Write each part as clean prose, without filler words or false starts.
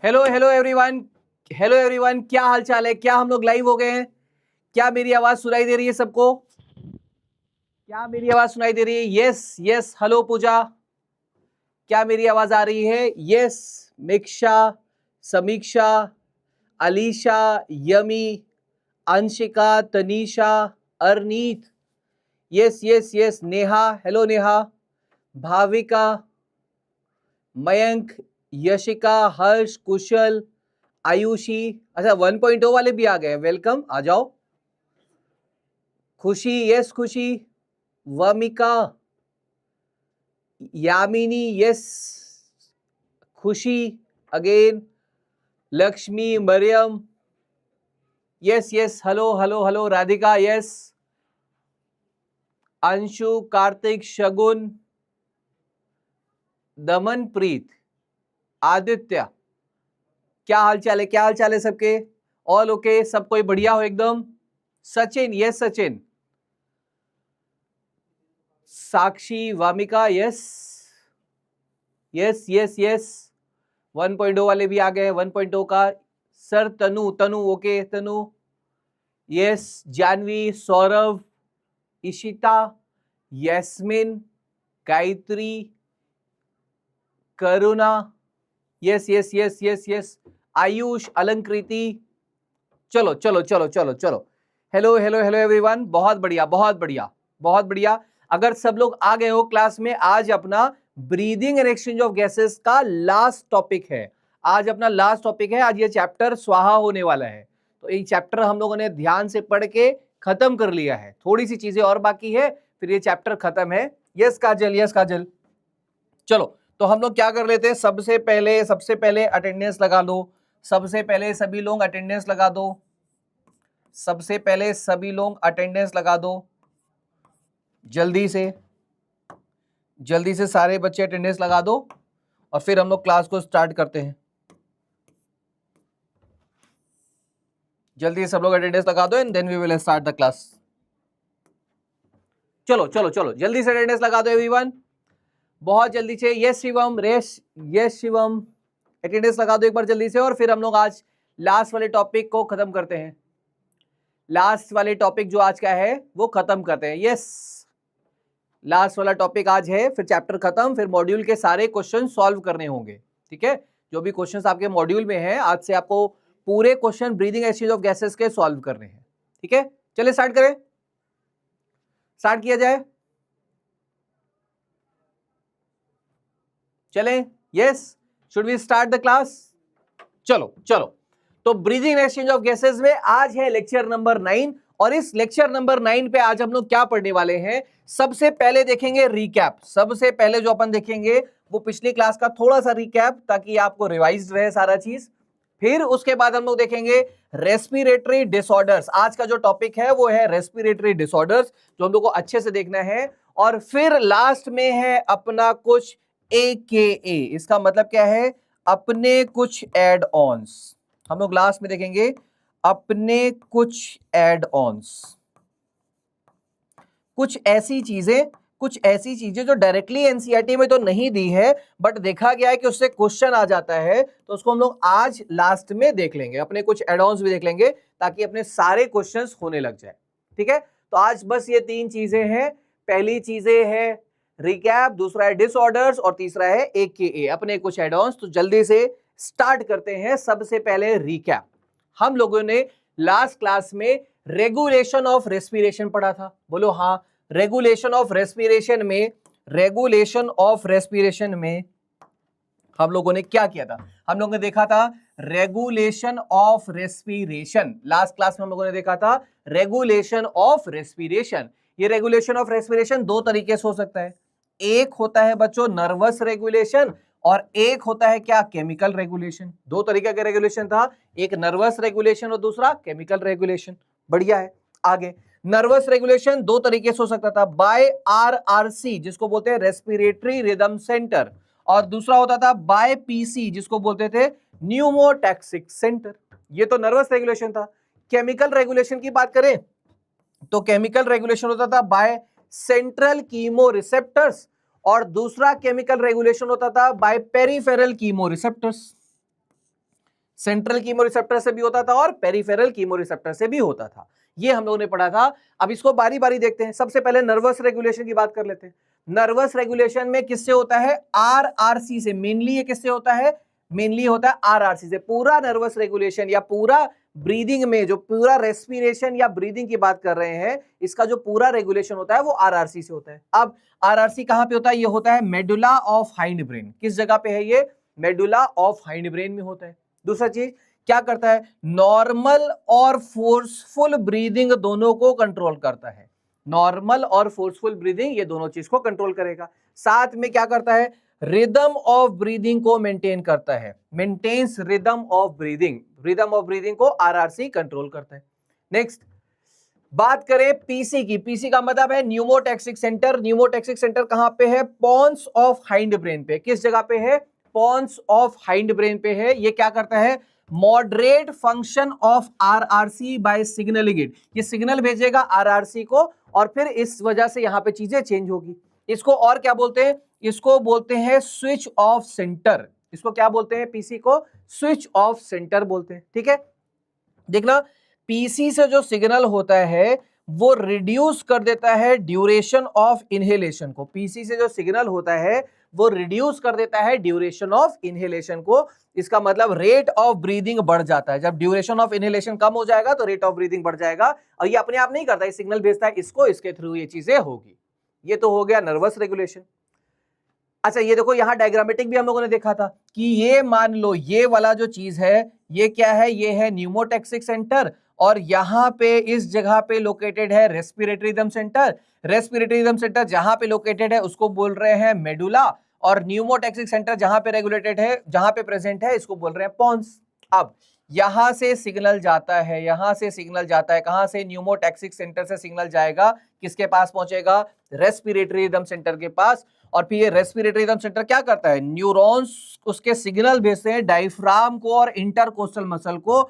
Hello hello everyone, hello everyone, क्या हाल चाल है? क्या हम लोग लाइव हो गए हैं? क्या मेरी आवाज सुनाई दे रही है सबको? क्या मेरी आवाज सुनाई दे रही है? Yes yes. हेलो पूजा, क्या मेरी आवाज आ रही है? Yes. Miksha, Samiksha, Alisha, Yami, Anshika, Tanisha, Arneet, yes yes yes. Neha, hello Neha, Bhavika, Mayank, Yashika, Harsh, Kushal, Ayushi. अच्छा 1.0 वाले भी आ गए, वेलकम, आ जाओ। Khushi, yes Khushi, Vamika, Yamini, yes Khushi, again Lakshmi, Mariam, yes yes. Hello hello hello Radhika, yes. Anshu, Kartik, Shagun, Damanpreet, Aditya, क्या हाल चाल है? क्या हाल चाल है सबके? All okay? सब कोई बढ़िया हो एकदम? Sachin, yes Sachin, Sakshi, Vamika, yes yes yes yes. 1.0 वाले भी आ गए, 1.0 का sir. Tanu, Tanu okay, Tanu yes. Janvi, Saurabh, Ishita, Yasmin, Gayatri, Karuna, yes yes yes yes yes. Ayush, Alankriti, चलो चलो चलो चलो चलो। हेलो हेलो हेलो एवरीवन, बहुत बढ़िया बहुत बढ़िया बहुत बढ़िया। अगर सब लोग आ गए हो क्लास में, आज अपना breathing and exchange of gases का लास्ट टॉपिक है। आज अपना लास्ट टॉपिक है। आज ये चैप्टर स्वाहा होने वाला है, तो ये चैप्टर हम लोगों ने ध्यान से पढ़ के खत्म कर लिया है। थोड़ी सी चीजें और बाकी है, फिर ये चैप्टर खत्म है। यस काजल, यस काजल। चलो तो हम लोग क्या कर लेते हैं, सबसे पहले अटेंडेंस लगा लो। सबसे पहले सभी लोग अटेंडेंस लगा दो। सबसे पहले सभी लोग अटेंडेंस लगा दो, जल्दी से सारे बच्चे अटेंडेंस लगा दो, और फिर हम लोग क्लास को स्टार्ट करते हैं। जल्दी से सब लोग अटेंडेंस लगा दो and then we will start the class. चलो चलो चलो, जल्दी से अटेंडेंस लगा दो एवरीवन, बहुत जल्दी से। Yes Shivam, yes Shivam, attendance लगा दो एक बार जल्दी से, और फिर हम लोग आज लास्ट वाले टॉपिक को खत्म करते हैं। लास्ट वाले टॉपिक जो आज का है वो खत्म करते हैं। यस, लास्ट वाला टॉपिक आज है, फिर चैप्टर खत्म, फिर मॉड्यूल के सारे क्वेश्चन सॉल्व करने होंगे। ठीक है, जो भी क्वेश्चंस आपके मॉड्यूल में है, आज से आपको पूरे question breathing exchange of gases के सॉल्व करने हैं। ठीक है, चलिए स्टार्ट करें, स्टार्ट किया जाए। चलें, yes, should we start the class? चलो चलो, तो ब्रीदिंग एक्सचेंज ऑफ गैसेस में आज है लेक्चर नंबर 9, और इस लेक्चर नंबर 9 पे आज हम लोग क्या पढ़ने वाले हैं? सबसे पहले देखेंगे रिकैप। सबसे पहले जो अपन देखेंगे वो पिछली क्लास का थोड़ा सा रिकैप, ताकि आपको रिवाइज रहे सारा चीज। फिर उसके बाद हम लोग देखेंगे रेस्पिरेटरी डिसऑर्डर्स। आज का जो टॉपिक है वो है रेस्पिरेटरी डिसऑर्डर्स, जो हम लोग को अच्छे से देखना है। और फिर लास्ट में है अपना कुछ AKA, इसका मतलब क्या है? अपने कुछ एड ऑन्स। हम लोग लास्ट में देखेंगे अपने कुछ एड ऑन्स, कुछ ऐसी चीजें जो डायरेक्टली एनसीईआरटी में तो नहीं दी है, बट देखा गया है कि उससे क्वेश्चन आ जाता है, तो उसको हम लोग आज लास्ट में देख लेंगे। अपने कुछ एड ऑन्स भी देख लेंगे, ताकि अपने सारे क्वेश्चंस होने लग जाए। ठीक है, तो आज बस ये 3 चीजें हैं। पहली चीजें है रिकैप, दूसरा है डिसऑर्डर्स, और तीसरा है AKA, अपने कुछ एड ऑन्स। तो जल्दी से स्टार्ट करते हैं। सबसे पहले रिकैप। हम लोगों ने लास्ट क्लास में रेगुलेशन ऑफ रेस्पिरेशन पढ़ा था, बोलो हाँ। रेगुलेशन ऑफ रेस्पिरेशन में हम लोगों ने क्या किया था? हम लोगों ने देखा था regulation of respiration. Last class में हम लोगों ने देखा था रेगुलेशन ऑफ रेस्पिरेशन। ये रेगुलेशन ऑफ रेस्पिरेशन 2 तरीके से हो सकता है। एक होता है बच्चों नर्वस रेगुलेशन, और एक होता है क्या? Chemical regulation. 2 तरीके का रेगुलेशन था, एक नर्वस रेगुलेशन और दूसरा केमिकल रेगुलेशन। बढ़िया है। आगे, नर्वस रेगुलेशन 2 तरीके से हो सकता था, बाय RRC जिसको बोलते हैं रेस्पिरेटरी रिदम सेंटर, और दूसरा होता था बाय PC जिसको बोलते थे न्यूमोटैक्सिक सेंटर। ये तो नर्वस रेगुलेशन था। केमिकल रेगुलेशन की बात करें तो केमिकल रेगुलेशन होता था बाय सेंट्रल कीमो रिसेप्टर्स, और दूसरा केमिकल रेगुलेशन होता था by peripheral chemoreceptors. Central chemoreceptor से भी होता था और पेरिफेरल कीमोरिसेप्टर से भी होता था। ये हम लोगों ने पढ़ा था। अब इसको बारी बारी देखते हैं। सबसे पहले नर्वस रेगुलेशन की बात कर लेते हैं। नर्वस रेगुलेशन में किससे होता है? आरआरसी से। मेनली ये किससे होता है? मेनली होता है आरआरसी से। पूरा नर्वस रेगुलेशन या पूरा ब्रीदिंग में जो पूरा रेस्पिरेशन या ब्रीदिंग की बात कर रहे हैं, इसका जो पूरा रेगुलेशन होता है वो आरआरसी से होता है। अब आरआरसी कहां पे होता है? ये होता है मेडुला ऑफ हाइंड ब्रेन। किस जगह पे है ये? मेडुला ऑफ हाइंड ब्रेन में होता है। दूसरा चीज क्या करता है? नॉर्मल और फोर्सफुल ब्रीदिंग दोनों को कंट्रोल करता है। नॉर्मल और फोर्सफुल ब्रीदिंग ये दोनों चीज को कंट्रोल करेगा। साथ में क्या करता है? रिदम ऑफ ब्रीदिंग को मेंटेन करता है। Maintains rhythm of breathing. Rhythm of breathing को आरआरसी कंट्रोल करता है। नेक्स्ट बात करें पीसी की। पीसी का मतलब है न्यूमोटैक्सिक सेंटर। न्यूमोटैक्सिक सेंटर कहां पे है? पॉन्स ऑफ हाइंड ब्रेन पे। किस जगह पे है? पॉन्स ऑफ हाइंड ब्रेन पे है। ये क्या करता है? Moderate function of RRC by signalling it. ये सिग्नल भेजेगा आरआरसी को और फिर इस वजह से यहां पे चीजें चेंज होगी। इसको और क्या बोलते हैं? इसको बोलते हैं स्विच ऑफ सेंटर। इसको क्या बोलते हैं? पीसी को स्विच ऑफ सेंटर बोलते हैं। ठीक है, देखना पीसी से जो सिग्नल होता है वो रिड्यूस कर देता है ड्यूरेशन ऑफ इनहेलेशन को। पीसी से जो सिग्नल होता है वो रिड्यूस कर देता है ड्यूरेशन ऑफ इनहेलेशन को। इसका मतलब रेट ऑफ ब्रीदिंग बढ़ जाता है। जब ड्यूरेशन ऑफ इनहेलेशन कम हो जाएगा तो रेट ऑफ ब्रीदिंग बढ़ जाएगा। और ये अपने आप नहीं करता, ये सिग्नल भेजता है इसको, इसके थ्रू ये चीजें होगी। ये तो हो गया नर्वस रेगुलेशन। अच्छा ये देखो यहां डायग्रामेटिक भी हम लोगों ने देखा था कि ये मान लो ये वाला जो चीज है ये क्या है? ये है न्यूमोटैक्सिक सेंटर और यहां पे इस जगह पे लोकेटेड है respiratory rhythm centre. Respiratory rhythm centre जहां पे लोकेटेड है उसको बोल रहे हैं मेडुला और न्यूमोटैक्सिक सेंटर जहां पे रेगुलेटेड है, जहां पे प्रेजेंट है, इसको बोल रहे हैं पॉन्स। अब यहां से सिग्नल जाता है, यहां से सिग्नल जाता है कहां से? न्यूमोटैक्सिक सेंटर से सिग्नल जाएगा किसके पास पहुंचेगा? रेस्पिरेटरी रिदम सेंटर के पास। और फिर ये रेस्पिरेटरी रिदम सेंटर क्या करता है? न्यूरॉन्स उसके सिग्नल भेजते हैं डायफ्राम को और इंटरकोस्टल मसल को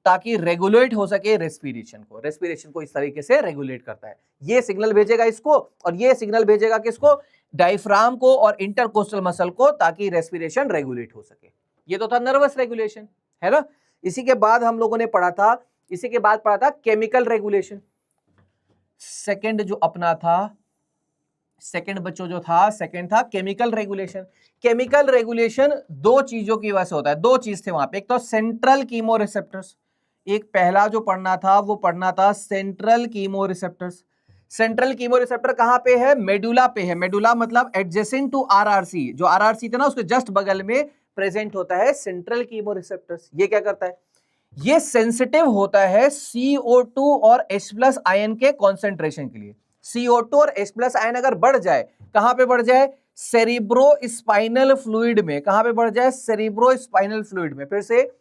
ताकि रेगुलेट हो सके रेस्पिरेशन को। रेस्पिरेशन को इस तरीके से रेगुलेट करता है। ये सिग्नल भेजेगा इसको और ये सिग्नल भेजेगा किसको? डायफ्राम को और इंटरकोस्टल मसल को ताकि रेस्पिरेशन रेगुलेट हो सके। ये तो था नर्वस रेगुलेशन, है ना। इसी के बाद हम लोगों ने पढ़ा था, इसी के बाद पढ़ा था केमिकल रेगुलेशन। सेकंड जो अपना था, सेकंड बच्चों जो था, सेकंड था केमिकल रेगुलेशन। केमिकल रेगुलेशन दो चीजों की वजह से होता है। दो चीज थे वहां पे, एक तो सेंट्रल कीमोरिसेप्टर्स। एक पहला जो पढ़ना था वो पढ़ना था सेंट्रल कीमोरिसेप्टर्स। सेंट्रल कीमोरिसेप्टर कहां पे है? मेडुला पे है। मेडुला मतलब एडजेसेंट टू आरआरसी। जो आरआरसी था ना उसके जस्ट बगल में प्रेजेंट होता है सेंट्रल कीमोरिसेप्टर्स। ये क्या करता है? ये सेंसिटिव होता है CO2 और H+ आयन के कॉन्सेंट्रेशन के लिए। CO2 और H+ आयन अगर बढ़ जाए, कहां पे बढ़ जाए? सेरिब्रो स्पाइनल फ्लूइड में। कहां पे बढ़ जाए? सेरिब्रो स्पाइनल फ्लूइड में। फिर से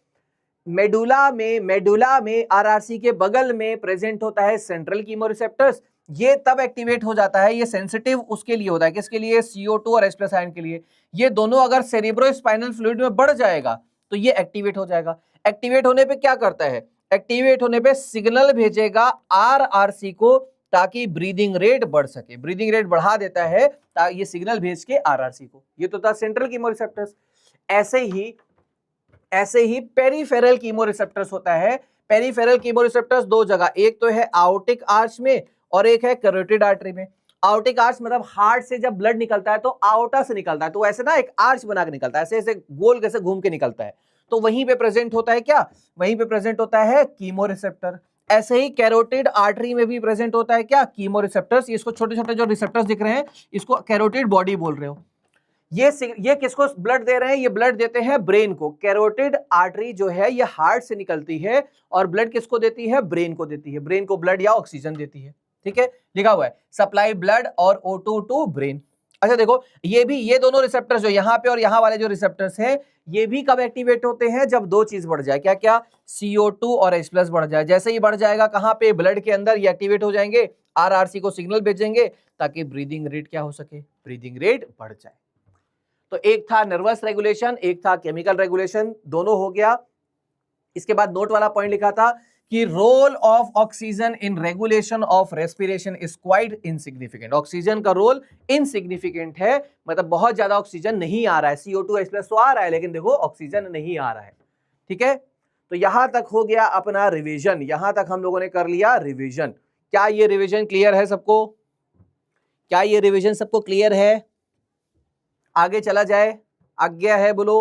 मेडुला में आरआरसी के बगल में प्रेजेंट होता है सेंट्रल कीमोरिसेप्टर्स। ये तब एक्टिवेट हो जाता है, ये सेंसिटिव उसके लिए होता है। किसके लिए? CO2 और H+ आयन के लिए। ये दोनों अगर सेरिब्रो स्पाइनल फ्लूइड में बढ़ जाएगा तो ये एक्टिवेट हो जाएगा। एक्टिवेट होने पे क्या करता है? एक्टिवेट होने पे सिग्नल भेजेगा आरआरसी को ताकि ब्रीदिंग रेट बढ़ सके। ब्रीदिंग रेट बढ़ा देता है ताकि ये सिग्नल भेज के आरआरसी को। ये तो था सेंट्रल कीमोरिसेप्टर्स। ऐसे ही पेरिफेरल कीमोरिसेप्टर्स होता है। पेरिफेरल कीमोरिसेप्टर्स दो जगह, एक तो है आउटिक आर्च में और एक है कैरोटिड आर्टरी में। आउटिक आर्च मतलब हार्ट से जब ब्लड निकलता है तो आउटा से निकलता है, तो ऐसे ना एक आर्च बना के निकलता है, ऐसे ऐसे गोल कैसे घूम के निकलता है। तो वहीं पे प्रेजेंट होता है क्या? वहीं पे प्रेजेंट होता है कीमोरिसेप्टर। ऐसे ही कैरोटिड आर्टरी में भी प्रेजेंट होता है क्या? कीमोरिसेप्टर्स। इसको छोटे छोटे जो रिसेप्टर्स दिख रहे हैं इसको कैरोटिड बॉडी बोल रहे हो। ये किसको ब्लड दे रहे हैं? ये ब्लड देते हैं ब्रेन को। कैरोटिड आर्टरी जो है ये हार्ट से निकलती है और ब्लड किसको देती है? ब्रेन को देती है। ब्रेन को ब्लड या ऑक्सीजन देती है। ठीक है, लिखा हुआ है सप्लाई ब्लड और O2 टू ब्रेन। अच्छा देखो ये दोनों रिसेप्टर्स जो यहाँ पे और यहाँ वाले जो रिसेप्टर्स हैं ये भी कब एक्टिवेट होते हैं? जब दो चीज बढ़ जाए। क्या क्या? CO2 और H+ बढ़ जाए। जैसे ही बढ़ जाएगा कहां पे? ब्लड के अंदर ये एक्टिवेट हो जाएंगे, आरआरसी को सिग्नल भेजेंगे ताकि ब्रीदिंग रेट क्या हो सके? ब्रीदिंग रेट बढ़ जाए। तो एक था नर्वस रेगुलेशन, एक था केमिकल रेगुलेशन, दोनों हो गया। इसके बाद नोट वाला पॉइंट लिखा था कि role of oxygen in regulation of respiration is quite insignificant. Oxygen का रोल इनसिग्निफिकेंट है, मतलब बहुत ज्यादा ऑक्सीजन नहीं आ रहा है। CO2 H+ तो आ रहा है लेकिन देखो ऑक्सीजन नहीं आ रहा है। ठीक है, तो यहां तक हो गया अपना रिवीजन, यहां तक हम लोगों ने कर लिया रिवीजन। क्या ये रिवीजन क्लियर है सबको? क्या ये रिवीजन सबको क्लियर है? आगे चला जाए, आज्ञा है बोलो,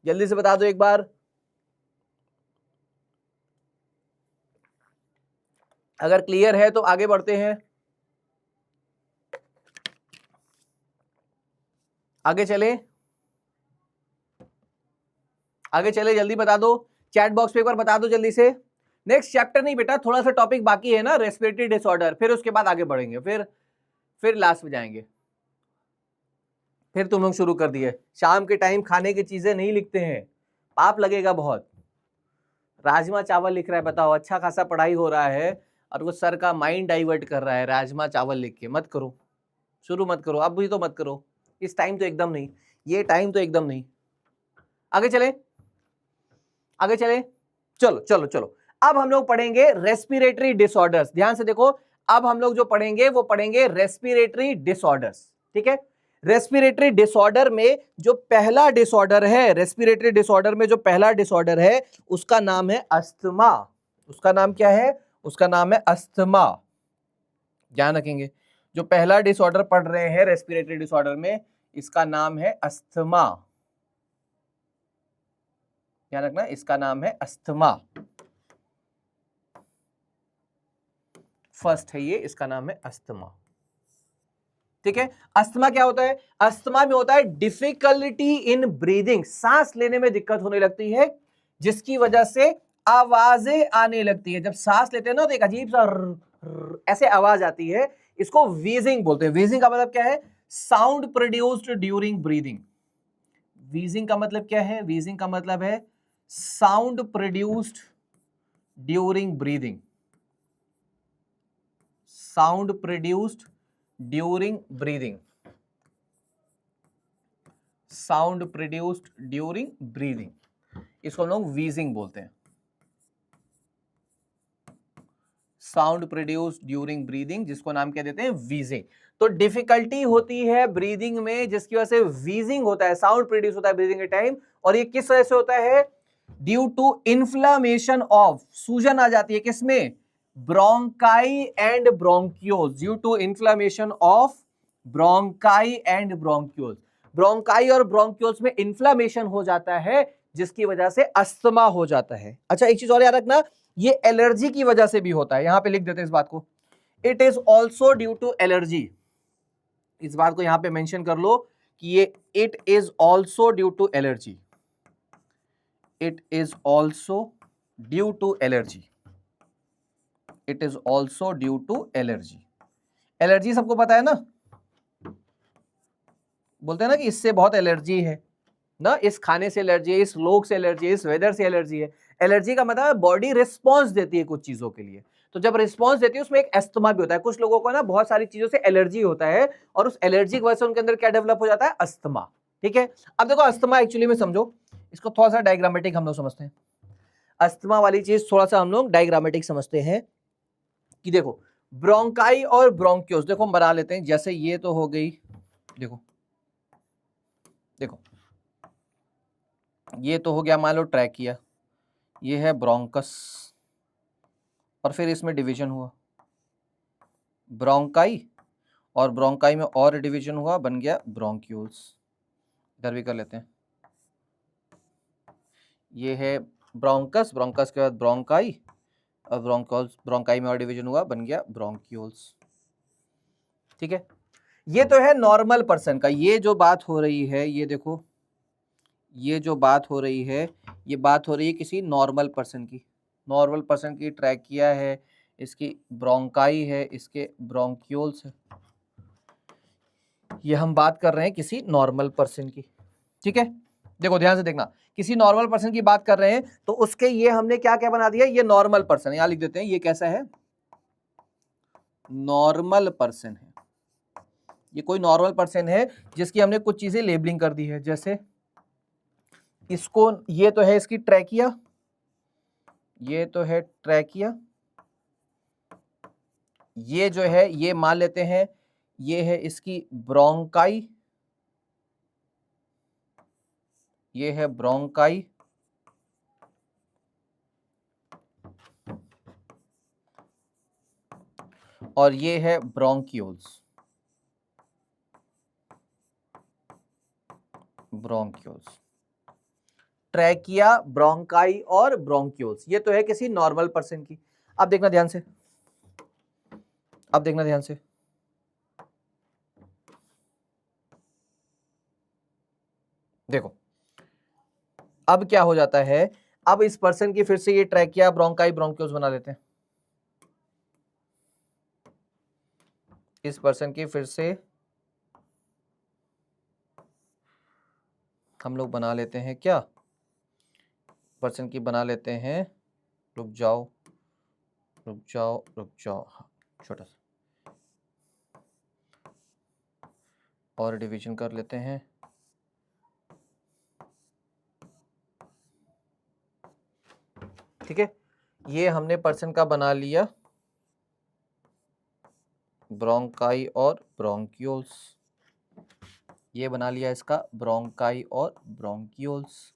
जल्दी से बता दो एक बार। अगर क्लियर है तो आगे बढ़ते हैं, आगे चले, आगे चले, जल्दी बता दो, चैट बॉक्स पे एक बार बता दो जल्दी से। नेक्स्ट चैप्टर नहीं बेटा, थोड़ा सा टॉपिक बाकी है ना, रेस्पिरेटरी डिसऑर्डर, फिर उसके बाद आगे बढ़ेंगे, फिर लास्ट में जाएंगे। फिर तुम लोग शुरू कर दिए, शाम के टाइम खाने की चीजें नहीं लिखते हैं, पाप लगेगा बहुत। राजमा चावल लिख रहा है, बताओ, अच्छा खासा पढ़ाई हो रहा है और वो सर का माइंड डाइवर्ट कर रहा है राजमा चावल लिख के। मत करो, शुरू मत करो, अब भी तो मत करो, इस टाइम तो एकदम नहीं, ये टाइम तो एकदम नहीं। आगे चले, आगे चले, चलो चलो चलो। अब हम लोग पढ़ेंगे रेस्पिरेटरी डिसऑर्डर्स। ध्यान से देखो, अब हम लोग जो पढ़ेंगे वो पढ़ेंगे रेस्पिरेटरी डिसऑर्डर्स। ठीक है, रेस्पिरेटरी डिसऑर्डर में जो पहला डिसऑर्डर है, रेस्पिरेटरी डिसऑर्डर में जो पहला डिसऑर्डर है उसका नाम है अस्थमा। उसका नाम क्या है? उसका नाम है अस्थमा। ध्यान रखेंगे, जो पहला डिसऑर्डर पढ़ रहे हैं रेस्पिरेटरी डिसऑर्डर में, इसका नाम है अस्थमा। ध्यान रखना, इसका नाम है अस्थमा। फर्स्ट है ये, इसका नाम है अस्थमा। ठीक है, अस्थमा क्या होता है? अस्थमा में होता है डिफिकल्टी इन ब्रीदिंग, सांस लेने में दिक्कत होने लगती है, जिसकी वजह से आवाजें आने लगती है। जब सांस लेते हैं ना तो एक अजीब सा ऐसे आवाज आती है, इसको वीजिंग बोलते हैं। वीजिंग का मतलब क्या है? Sound produced during breathing. Wheezing का मतलब क्या है? वीजिंग का मतलब है sound produced during breathing. Sound produced during breathing, sound produced during breathing, इसको हम लोग वीजिंग बोलते हैं। साउंड प्रोड्यूस्ड ड्यूरिंग ब्रीदिंग, जिसको नाम क्या देते हैं? वीजिंग। तो डिफिकल्टी होती है ब्रीदिंग में, जिसकी वजह से वीजिंग होता है, साउंड प्रोड्यूस होता है ब्रीदिंग के टाइम। और ये किस वजह से होता है? ड्यू टू इन्फ्लामेशन ऑफ, सूजन आ जाती है किसमें? Bronchi and bronchioles. Due to inflammation of bronchi and bronchioles, bronchi और ब्रोंक्यूल्स में इन्फ्लामेशन हो जाता है, जिसकी वजह से अस्थमा हो जाता है। अच्छा, एक चीज और याद रखना, ये एलर्जी की वजह से भी होता है, यहां पे लिख देते हैं इस बात को, it is also due to allergy. इस बात को यहां पे मेंशन कर लो कि ये it is also due to allergy, it is also due to allergy, it is also due to allergy. Allergy सबको पता है ना, बोलते हैं ना कि इससे बहुत एलर्जी है ना, इस खाने से एलर्जी है, इस लोग से एलर्जी है, इस वेदर से एलर्जी है। एलर्जी का मतलब बॉडी रिस्पॉन्स देती है कुछ चीजों के लिए, तो जब रिस्पॉन्स देती है उसमें एक अस्थमा भी होता है। कुछ लोगों को ना बहुत सारी चीजों से एलर्जी होता है, और उस एलर्जी की वजह से उनके अंदर क्या डेवलप हो जाता है? अस्थमा। ठीक है, अब देखो अस्थमा एक्चुअली में समझो, इसको थोड़ा सा डायग्रामेटिक हम लोग समझते हैं। अस्थमा वाली चीज थोड़ा सा हम लोग डायग्रामेटिक समझते हैं कि देखो ब्रोंकाई और ब्रोंक्यूल्स, देखो हम बना लेते हैं, जैसे ये तो हो गई, देखो देखो ये तो हो गया मान लो ट्रैकिया, ये है ब्रोंकस, और फिर इसमें डिवीजन हुआ ब्रोंकाई, और ब्रोंकाई में और डिवीजन हुआ, बन गया ब्रोंक्यूल्स। इधर भी कर लेते हैं, ये है ब्रोंकस, ब्रोंकस के बाद ब्रोंकाई, और ब्रोंकॉल्स, ब्रोंकाई में और डिवीजन हुआ, बन गया ब्रोंक्यूल्स। ठीक है, ये तो है नॉर्मल पर्सन का। ये जो बात हो रही है, ये देखो, ये जो बात हो रही है, ये बात हो रही है किसी नॉर्मल पर्सन की। नॉर्मल पर्सन की ट्रैकिया है, इसकी ब्रोंकाई है, इसके ब्रोंक्यूल्स है। ये हम बात कर रहे हैं किसी नॉर्मल पर्सन की। ठीक है, देखो ध्यान से देखना, किसी नॉर्मल पर्सन की बात कर रहे हैं, तो उसके ये हमने क्या क्या बना दिया? ये नॉर्मल पर्सन, यहां लिख देते हैं, ये कैसा है? नॉर्मल पर्सन है। ये कोई नॉर्मल पर्सन है जिसकी हमने कुछ चीजें लेबलिंग कर दी है, जैसे इसको, ये तो है इसकी ट्रैकिया, ये तो है ट्रैकिया, ये जो है ये मान लेते हैं ये है इसकी ब्रोंकाई, ये है ब्रोंकाई, और ये है ब्रोंक्यूल्स। ब्रोंक्यूल्स, ट्रैकिया, ब्रोंकाई और ब्रोंक्यूल्स, ये तो है किसी नॉर्मल पर्सन की। अब देखना ध्यान से, अब देखना ध्यान से, देखो अब क्या हो जाता है, अब इस पर्सन की फिर से ये ट्रैकिया, ब्रोंकाई, ब्रोंक्यूल्स बना लेते हैं। इस पर्सन की फिर से हम लोग बना लेते हैं, क्या पर्सन की बना लेते हैं, रुक जाओ रुक जाओ रुक जाओ, हाँ, छोटा सा और डिवीजन कर लेते हैं। ठीक है, ये हमने पर्सन का बना लिया, ब्रोंकाई और ब्रोंक्यूल्स, ये बना लिया इसका ब्रोंकाई और ब्रोंक्यूल्स।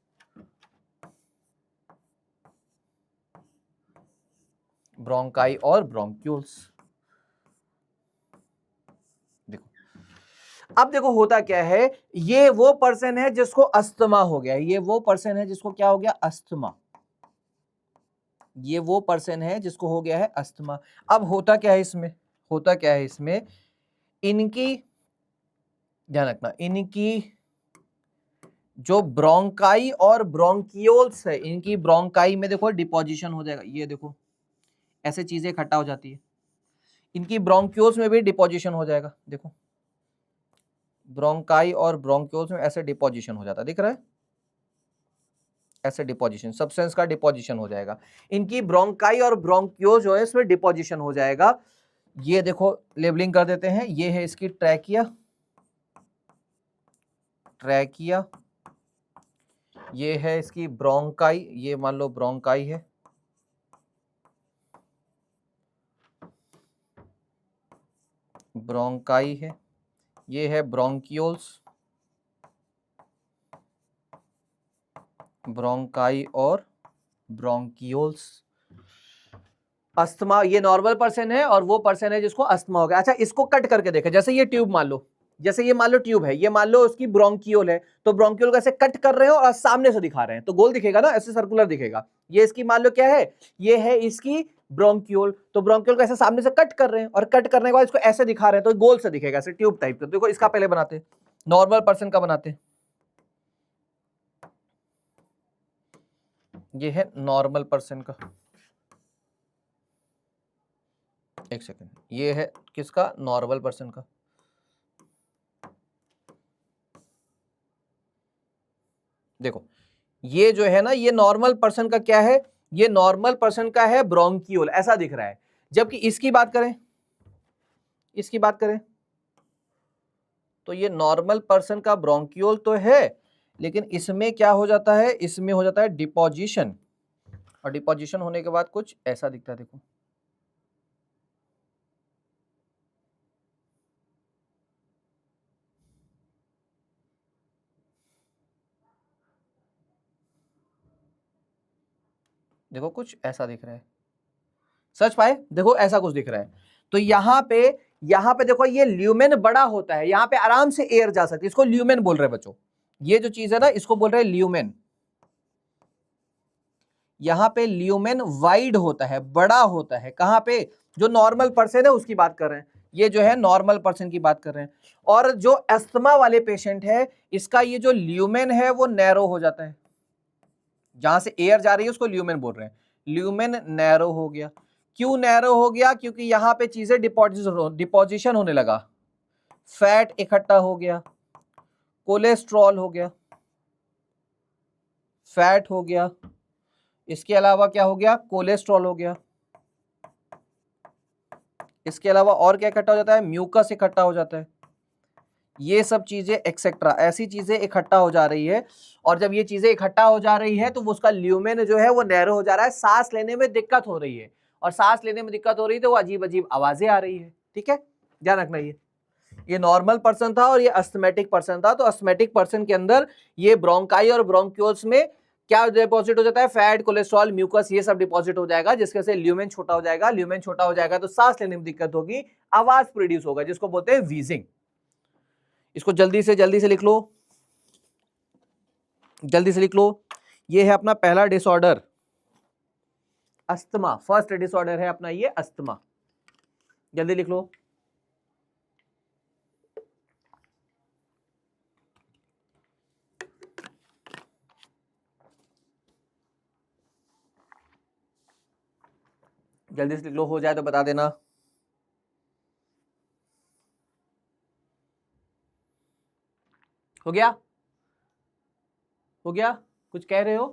ब्रोंकाई और ब्रोंक्यूल्स, देखो अब देखो होता क्या है, ये वो पर्सन है जिसको अस्थमा हो गया, ये वो पर्सन है जिसको क्या हो गया, अस्थमा, ये वो पर्सन है जिसको हो गया है अस्थमा। अब होता क्या है इसमें, होता क्या है इसमें, इनकी ध्यान रखना, इनकी जो ब्रोंकाई और ब्रोंक्यूल्स है, इनकी ब्रोंकाई में देखो डिपोजिशन हो जाएगा, ये देखो ऐसे चीजें इकट्ठा हो जाती है, इनकी ब्रोंक्यूल्स में भी डिपोजिशन हो जाएगा, देखो ब्रोंकाई और ब्रोंक्यूल्स में ऐसे डिपोजिशन हो जाता है, दिख रहा है, ऐसे डिपोजिशन, सब्सटेंस का डिपोजिशन हो जाएगा, इनकी ब्रोंकाई और ब्रोंक्यूल्स जो है इसमें डिपोजिशन हो जाएगा। ये देखो लेबलिंग कर देते हैं, ये है इसकी ट्रैकिया, ट्रैकिया, ये है इसकी ब्रोंकाई, ये मान लो ब्रोंकाई है, ब्रोंकाई है, ये है ब्रोंक्यूल्स, ब्रोंकाई और ब्रोंक्यूल्स। अस्थमा, ये नॉर्मल पर्सन है और वो पर्सन है जिसको अस्थमा हो गया। अच्छा इसको कट करके देखें, जैसे ये ट्यूब मान लो, जैसे ये मान लो ट्यूब है, ये मान लो उसकी ब्रोंक्यूल है, तो ब्रोंक्यूल को ऐसे कट कर रहे हो और सामने से दिखा रहे हैं तो गोल दिखेगा ना, ऐसे सर्कुलर दिखेगा। ये इसकी मान लो क्या है, ये है इसकी ब्रोंक्यूल, तो ब्रोंक्यूल को ऐसे सामने से कट कर रहे हैं और कट करने के बाद इसको ऐसे दिखा रहे हैं तो गोल से दिखेगा, ऐसे ट्यूब टाइप का। देखो इसका पहले बनाते हैं, नॉर्मल पर्सन का बनाते हैं, ये है नॉर्मल पर्सन का, एक सेकंड, ये है किसका, नॉर्मल पर्सन का। देखो ये जो है ना, ये नॉर्मल पर्सन का क्या है, ये नॉर्मल पर्सन का है ब्रोंक्यूल, ऐसा दिख रहा है। जबकि इसकी बात करें, इसकी बात करें तो ये नॉर्मल पर्सन का ब्रोंक्यूल तो है, लेकिन इसमें क्या हो जाता है, इसमें हो जाता है डिपोजिशन, और डिपोजिशन होने के बाद कुछ ऐसा दिखता है, देखो देखो कुछ ऐसा दिख रहा है, सच पाए, देखो ऐसा कुछ दिख रहा है। तो यहां पे देखो ये ल्यूमेन बड़ा होता है, यहां पे आराम से एयर जा सकती है, इसको ल्यूमेन बोल रहे हैं बच्चों, ये जो चीज है ना इसको बोल रहे हैं ल्यूमेन। यहां पे ल्यूमेन वाइड होता है, बड़ा होता है, कहां पे, जो नॉर्मल पर्सन है उसकी बात कर रहे हैं, ये जो है नॉर्मल पर्सन की बात कर रहे हैं। और जो अस्थमा वाले पेशेंट है, इसका ये जो ल्यूमेन है वो नैरो हो जाता है, जहां से एयर जा रही है उसको ल्यूमेन बोल रहे हैं, ल्यूमेन नैरो हो गया। क्यों नैरो हो गया, क्योंकि यहां पे चीजें डिपोजिशन होने लगा, फैट इकट्ठा हो गया, कोलेस्ट्रॉल हो गया, फैट हो गया, इसके अलावा क्या हो गया, कोलेस्ट्रॉल हो गया, इसके अलावा और क्या इकट्ठा हो जाता है, म्यूकस इकट्ठा हो जाता है, ये सब चीजें एक्सेट्रा, ऐसी चीजें इकट्ठा हो जा रही है। और जब ये चीजें इकट्ठा हो जा रही है तो वो उसका ल्यूमेन जो है वो नैरो हो जा रहा है, सांस लेने में दिक्कत हो रही है, और सांस लेने में दिक्कत हो रही है तो वो अजीब अजीब आवाजें आ रही है। ठीक है, ध्यान रखना, ये नॉर्मल पर्सन था और ये अस्थमेटिक पर्सन था। तो अस्थमेटिक पर्सन के अंदर ये ब्रोंकाई और ब्रोंक्यूल्स में क्या डिपॉजिट हो जाता है, फैट, कोलेस्ट्रॉल, म्यूकस, ये सब डिपॉजिट हो जाएगा, जिसके से ल्यूमेन छोटा हो जाएगा। ल्यूमेन छोटा हो जाएगा तो सांस लेने में दिक्कत होगी, आवाज प्रोड्यूस होगा, जिसको बोलते हैं व्हीजिंग। इसको जल्दी से लिख लो, जल्दी से लिख लो। ये है अपना पहला डिसऑर्डर, अस्थमा। फर्स्ट डिसऑर्डर है अपना ये अस्थमा, जल्दी लिख लो। जल्दी से लिख लो, हो जाए तो बता देना। हो गया, हो गया? कुछ कह रहे हो?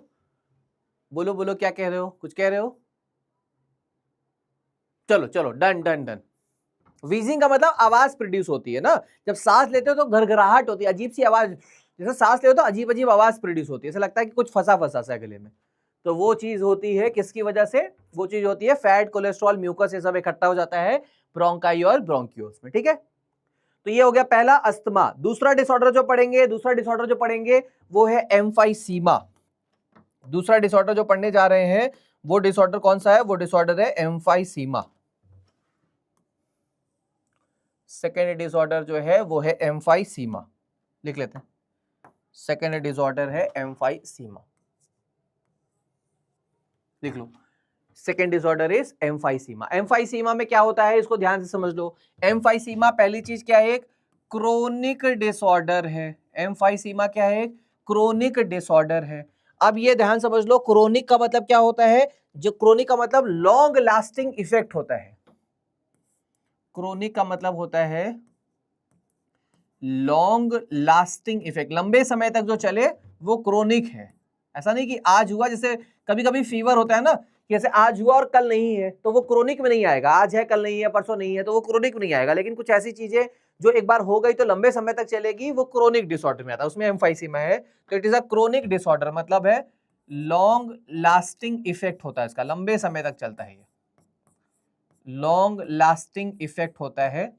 बोलो बोलो, क्या कह रहे हो? कुछ कह रहे हो? चलो चलो, डन डन डन। व्हीजिंग का मतलब आवाज प्रोड्यूस होती है ना, जब सांस लेते हो तो घरघराहट होती है, अजीब सी आवाज, जैसे सांस लेते हो तो अजीब अजीब आवाज प्रोड्यूस होती है, ऐसा लगता है कि कुछ फंसा फंसा सा गले में। तो वो चीज होती है किसकी वजह से? वो चीज होती है फैट, कोलेस्ट्रॉल, म्यूकस, ये सब इकट्ठा हो जाता है ब्रोंकाई और ब्रोंकियोल्स में, ठीक है? तो ये हो गया पहला अस्थमा। दूसरा डिसऑर्डर जो पढ़ेंगे वो है एम्फाइसीमा। दूसरा डिसऑर्डर जो पढ़ने जा रहे हैं वो डिसऑर्डर कौन सा है? वो डिसऑर्डर है एम्फाइसीमा। सेकेंड डिसऑर्डर जो है वो है एम्फाइसीमा, लिख लेते हैं। सेकेंड डिसऑर्डर है एम्फाइसीमा, लिख लो। Second disorder is emphysema. Emphysema में क्या होता है, इसको ध्यान से समझ लो। एम्फाइसीमा पहली चीज क्या है? एक क्रोनिक डिसऑर्डर है। एम्फाइसीमा क्या है? क्रोनिक डिसऑर्डर है। अब ये ध्यान समझ लो, क्रोनिक का मतलब क्या होता है? जो क्रोनिक का मतलब लॉन्ग लास्टिंग इफेक्ट होता है। क्रोनिक का मतलब होता है लॉन्ग लास्टिंग इफेक्ट, लंबे समय तक जो चले वो क्रोनिक है। ऐसा नहीं कि आज हुआ, जैसे कभी कभी फीवर होता है ना, जैसे आज हुआ और कल नहीं है, तो वो क्रोनिक में नहीं आएगा। आज है, कल नहीं है, परसों नहीं है, तो वो क्रोनिक में नहीं आएगा। लेकिन कुछ ऐसी चीजें जो एक बार हो गई तो लंबे समय तक चलेगी, वो क्रोनिक डिसऑर्डर में आता है, उसमें एम्फाइसीमा है। तो it is a chronic disorder, मतलब है लॉन्ग लास्टिंग इफेक्ट होता है इसका, लंबे समय तक चलता है, ये लॉन्ग लास्टिंग इफेक्ट होता है।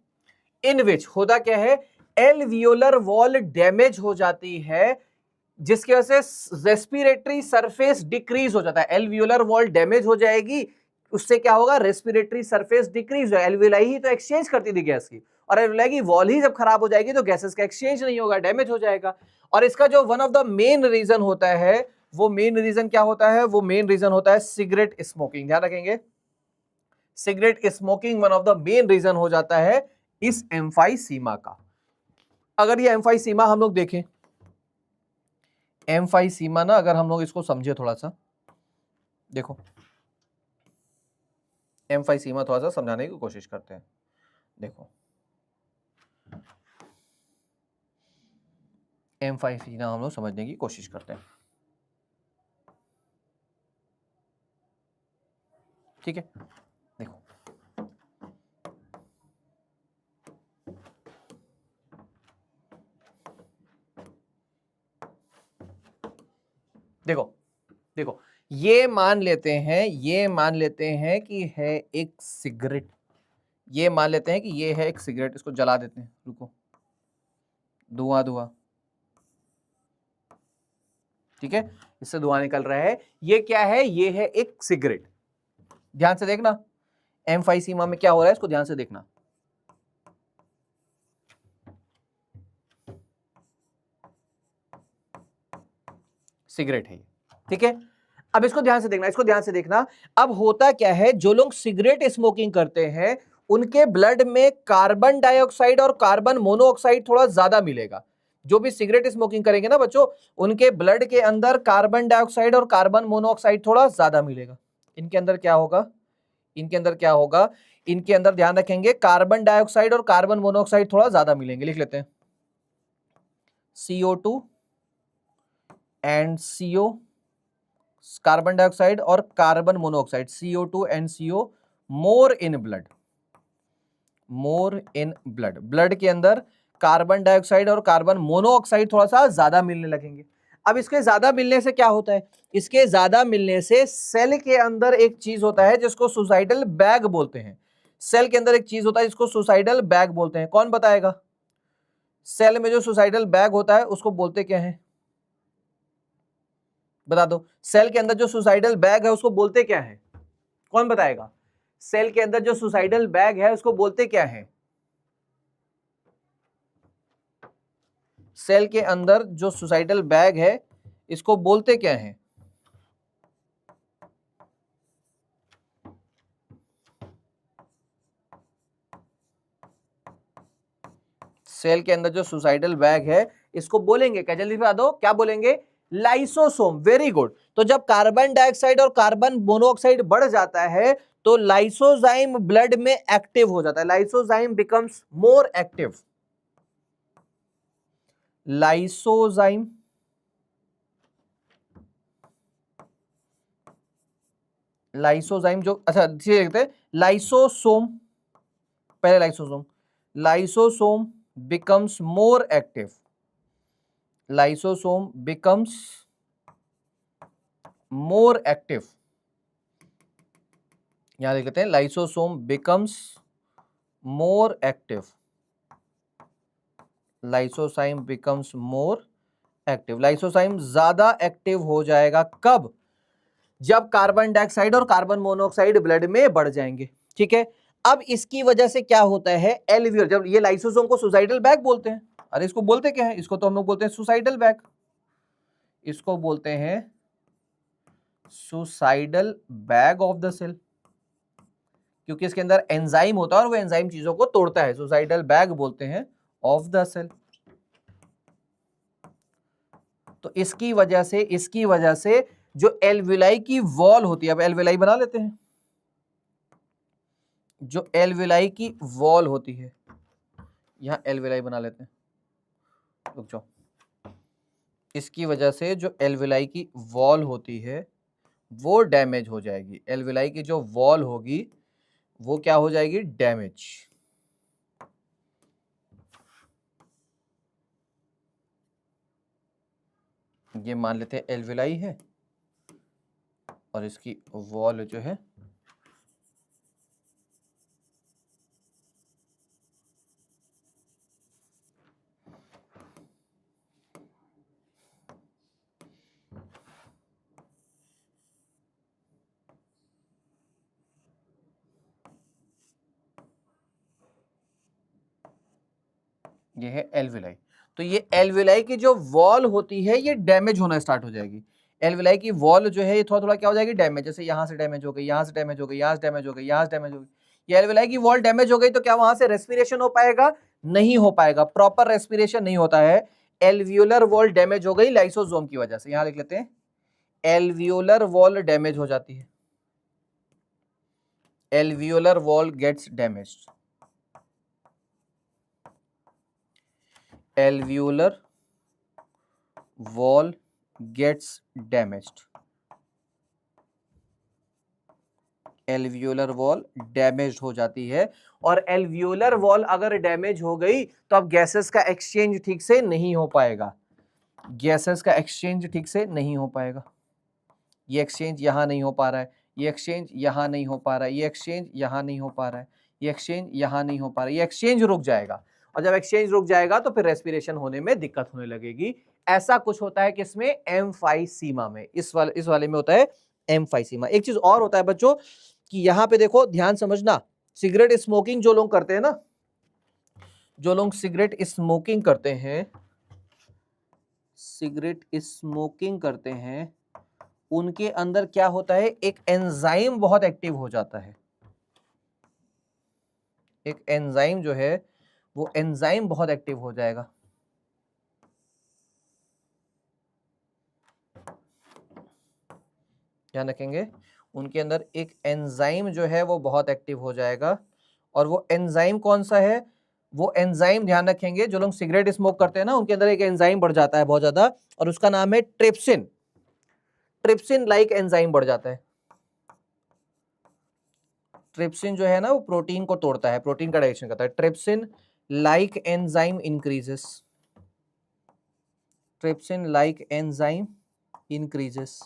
इन विच होता क्या है? एल्वियोलर वॉल डैमेज हो जाती है, जिसकी वजह से रेस्पिरेटरी सरफेस डिक्रीज हो जाता है। एल्वियोलर वॉल डैमेज हो जाएगी, उससे क्या होगा? रेस्पिरेटरी सरफेस डिक्रीज हो। एल्वियोलाई ही तो एक्सचेंज करती थी गैस की, और एल्वियोलाई की वॉल ही जब खराब हो जाएगी तो गैसेस का एक्सचेंज नहीं होगा, डैमेज हो जाएगा। और इसका जो one of the main reason होता है, वो मेन रीजन क्या होता है? वो मेन रीजन होता है सिगरेट स्मोकिंग। ध्यान रखेंगे, cigarette smoking one of the main reason हो जाता है इस एम्फाइसीमा का। अगर ये एम्फाइसीमा हम लोग देखें, एम्फाइसीमा ना, अगर हम लोग इसको समझे थोड़ा सा, देखो एम्फाइसीमा थोड़ा सा समझाने की कोशिश करते हैं। देखो एम्फाइसीमा हम लोग समझने की कोशिश करते हैं, ठीक है? देखो देखो देखो, ये मान लेते हैं कि है एक सिगरेट, ये मान लेते हैं कि ये है एक सिगरेट। इसको जला देते हैं, रुको, धुआं धुआं, ठीक है, इससे धुआं निकल रहा है। ये क्या है? ये है एक सिगरेट। ध्यान से देखना एम्फाइसीमा में क्या हो रहा है, इसको ध्यान से देखना। सिगरेट है, ठीक है? अब इसको ध्यान से देखना, इसको ध्यान से देखना। अब होता क्या है, जो लोग सिगरेट स्मोकिंग करते हैं उनके ब्लड में कार्बन डाइऑक्साइड और कार्बन मोनोऑक्साइड थोड़ा ज्यादा मिलेगा। जो भी सिगरेट स्मोकिंग करेंगे ना बच्चों, उनके ब्लड के अंदर कार्बन डाइऑक्साइड और कार्बन मोनोऑक्साइड थोड़ा ज्यादा मिलेगा। इनके अंदर क्या होगा? इनके अंदर क्या होगा? इनके अंदर ध्यान रखेंगे, कार्बन डाइऑक्साइड और कार्बन मोनोऑक्साइड थोड़ा ज्यादा मिलेंगे। लिख लेते हैं, CO2 and CO, carbon dioxide और carbon monoxide, CO2 and CO more in blood, more in blood. Blood के अंदर कार्बन डाइऑक्साइड और कार्बन मोनोऑक्साइड थोड़ा सा ज्यादा मिलने लगेंगे। अब इसके ज्यादा मिलने से क्या होता है? इसके ज्यादा मिलने से सेल के अंदर एक चीज होता है जिसको सुसाइडल बैग बोलते हैं। सेल के अंदर एक चीज होता है जिसको सुसाइडल बैग बोलते हैं। कौन बताएगा? सेल में जो सुसाइडल बैग होता है उसको बोलते क्या है? बता दो, सेल के अंदर जो सुसाइडल बैग है उसको बोलते क्या है? कौन बताएगा? सेल के अंदर जो सुसाइडल बैग है उसको बोलते क्या है? सेल के अंदर जो सुसाइडल बैग है इसको बोलते क्या है? सेल के अंदर जो सुसाइडल बैग है इसको बोलेंगे क्या? जल्दी बता दो, क्या बोलेंगे? लाइसोसोम। Very good. तो जब कार्बन डाइऑक्साइड और कार्बन मोनोऑक्साइड बढ़ जाता है तो लाइसोजाइम ब्लड में एक्टिव हो जाता है, lysozyme becomes more active. Lysozyme lysozyme जो, अच्छा ठीक देखते हैं, लाइसोसोम, पहले lysosome, lysosome becomes more active, lysosome becomes more active, यहां लिख लेते हैं lysosome becomes more active, lysozyme becomes more active. Lysozyme ज्यादा एक्टिव हो जाएगा कब? जब कार्बन डाइऑक्साइड और कार्बन मोनोऑक्साइड ब्लड में बढ़ जाएंगे। ठीक है, अब इसकी वजह से क्या होता है, एल्वियोल, जब ये लाइसोसोम को सुसाइडल बैग बोलते हैं, अरे इसको बोलते क्या है? इसको तो हम लोग बोलते हैं सुसाइडल बैग, इसको बोलते हैं suicidal bag of the cell, क्योंकि इसके अंदर एंजाइम होता है और वो एंजाइम चीजों को तोड़ता है, सुसाइडल बैग बोलते हैं ऑफ द सेल। तो इसकी वजह से जो एल्विलाई की वॉल होती है, अब एल्विलाई बना लेते हैं, जो एल्विलाई की वॉल होती है, यहां एल्विलाई बना लेते हैं, रुक जाओ, इसकी वजह से जो एल्विलाई की वॉल होती है वो डैमेज हो जाएगी, एल्विलाई की जो वॉल होगी वो क्या हो जाएगी? डैमेज। ये मान लेते हैं एल्विलाई है और इसकी वॉल जो है ये है एल्विलाई। तो ये एल्विलाई की जो वॉल होती है ये डैमेज होना स्टार्ट हो जाएगी, एल्विलाई की वॉल जो है ये थोड़ा थोड़ा क्या हो जाएगी? डैमेज। जैसे यहां से डैमेज हो गई, यहां से डैमेज हो गई, यहां से डैमेज हो गई, यहां से डैमेज हो गई, ये एल्विलाई की वॉल डैमेज हो गई तो क्या वहां से रेस्पिरेशन हो पाएगा? नहीं हो पाएगा, प्रॉपर रेस्पिरेशन नहीं होता है। एल्वियोलर वॉल डैमेज हो गई लाइसोसोम की वजह से, यहां लिख लेते हैं एल्वियोलर वॉल डैमेज हो जाती है, alveolar wall gets damaged, alveolar wall gets damaged, alveolar wall damage हो जाती है। और एल्वियोलर वॉल अगर डैमेज हो गई तो अब गैसेस का एक्सचेंज ठीक से नहीं हो पाएगा, गैसेस का एक्सचेंज ठीक से नहीं हो पाएगा, ये एक्सचेंज यहां नहीं हो पा रहा है, ये एक्सचेंज यहां नहीं हो पा रहा है, ये एक्सचेंज यहां नहीं हो पा रहा है, ये एक्सचेंज यहां नहीं हो पा रहा है, ये एक्सचेंज रुक जाएगा, और जब एक्सचेंज रुक जाएगा तो फिर रेस्पिरेशन होने में दिक्कत होने लगेगी। ऐसा कुछ होता है किसमें? एम्फाइसीमा में, इस वाले में होता है एम्फाइसीमा। एक चीज और होता है बच्चों कि यहां पे देखो, ध्यान समझना, सिगरेट स्मोकिंग जो लोग करते हैं ना, जो लोग सिगरेट स्मोकिंग करते हैं, सिगरेट स्मोकिंग करते हैं, उनके अंदर क्या होता है? एक एंजाइम बहुत एक्टिव हो जाता है, एक एंजाइम जो है वो एंजाइम बहुत एक्टिव हो जाएगा, ध्यान रखेंगे, उनके अंदर एक एंजाइम जो है वो बहुत एक्टिव हो जाएगा। और वो एंजाइम कौन सा है? वो एंजाइम, ध्यान रखेंगे, जो लोग सिगरेट स्मोक करते हैं ना उनके अंदर एक एंजाइम बढ़ जाता है बहुत ज्यादा, और उसका नाम है ट्रिप्सिन, ट्रिप्सिन लाइक एंजाइम बढ़ जाता है। ट्रिप्सिन जो है ना वो प्रोटीन को तोड़ता है, प्रोटीन का डाइजेशन करता है, trypsin like enzyme increases, trypsin like enzyme increases.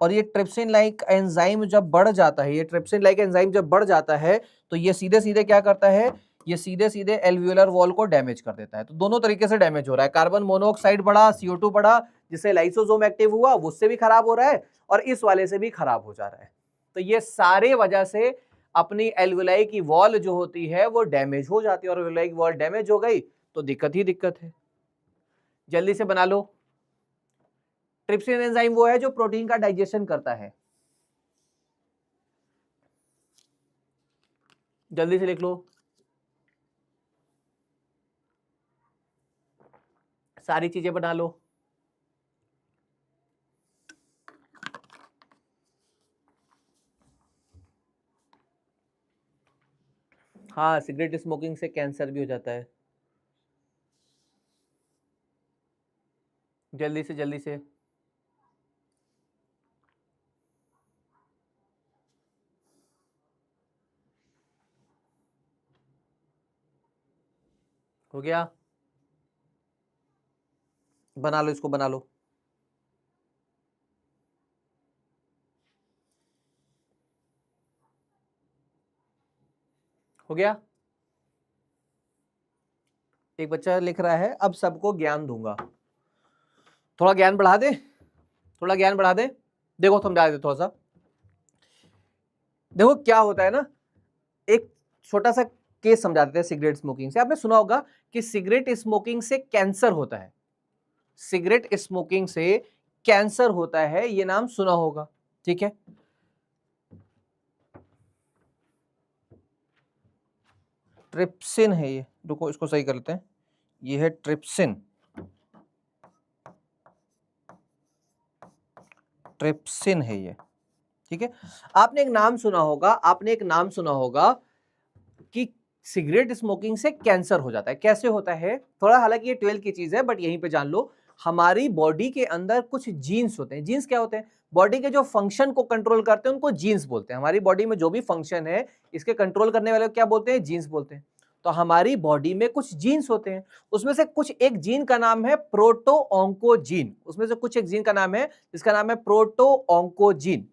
और ये ट्रिप्सिन लाइक एंजाइम जब बढ़ जाता है, ये ट्रिप्सिन लाइक एंजाइम जब बढ़ जाता है तो ये सीधे सीधे क्या करता है? ये सीधे सीधे एल्वियोलर वॉल को डैमेज कर देता है। तो दोनों तरीके से डैमेज हो रहा है, कार्बन मोनोऑक्साइड बढ़ा, CO2 बढ़ा, जिससे लाइसोसोम एक्टिव हुआ, उससे भी खराब हो रहा है और इस वाले से भी खराब हो जा रहा है। तो ये सारे वजह से अपनी एल्वियोलाई की वॉल जो होती है वो डैमेज हो जाती है, और एल्वियोलाई की वॉल डैमेज हो गई तो दिक्कत ही दिक्कत है। जल्दी से बना लो। ट्रिप्सिन एंजाइम वो है जो प्रोटीन का डाइजेशन करता है। जल्दी से लिख लो, सारी चीजें बना लो। हाँ, सिगरेट स्मोकिंग से कैंसर भी हो जाता है। जल्दी से जल्दी से। हो गया, बना लो, इसको बना लो। हो गया। एक बच्चा लिख रहा है, अब सबको ज्ञान दूंगा। थोड़ा ज्ञान बढ़ा दे, थोड़ा ज्ञान बढ़ा दे। देखो समझा दे थोड़ा सा। देखो क्या होता है ना, एक छोटा सा केस समझा देते हैं सिगरेट स्मोकिंग से। आपने सुना होगा कि सिगरेट स्मोकिंग से कैंसर होता है, सिगरेट स्मोकिंग से कैंसर होता है, ये नाम सुना होगा, ठीक है। ट्रिप्सिन है ये, रुको इसको सही कर लेते हैं, ये है ट्रिप्सिन, ट्रिप्सिन है ये, ठीक है। आपने एक नाम सुना होगा, आपने एक नाम सुना होगा कि सिगरेट स्मोकिंग से कैंसर हो जाता है। कैसे होता है, थोड़ा हालांकि ये 12 की चीज है बट यहीं पे जान लो। हमारी बॉडी के अंदर कुछ जीन्स होते हैं। जीन्स क्या होते हैं? बॉडी के जो फंक्शन को कंट्रोल करते हैं उनको जीन्स बोलते हैं। हमारी बॉडी में जो भी फंक्शन है इसके कंट्रोल करने वाले को क्या बोलते हैं? जीन्स बोलते हैं। तो हमारी बॉडी में कुछ जीन्स होते हैं, उसमें से कुछ एक जीन का नाम है प्रोटोऑन्कोजीन। उसमें से कुछ एक जीन का नाम है जिसका नाम है प्रोटोऑन्कोजीन।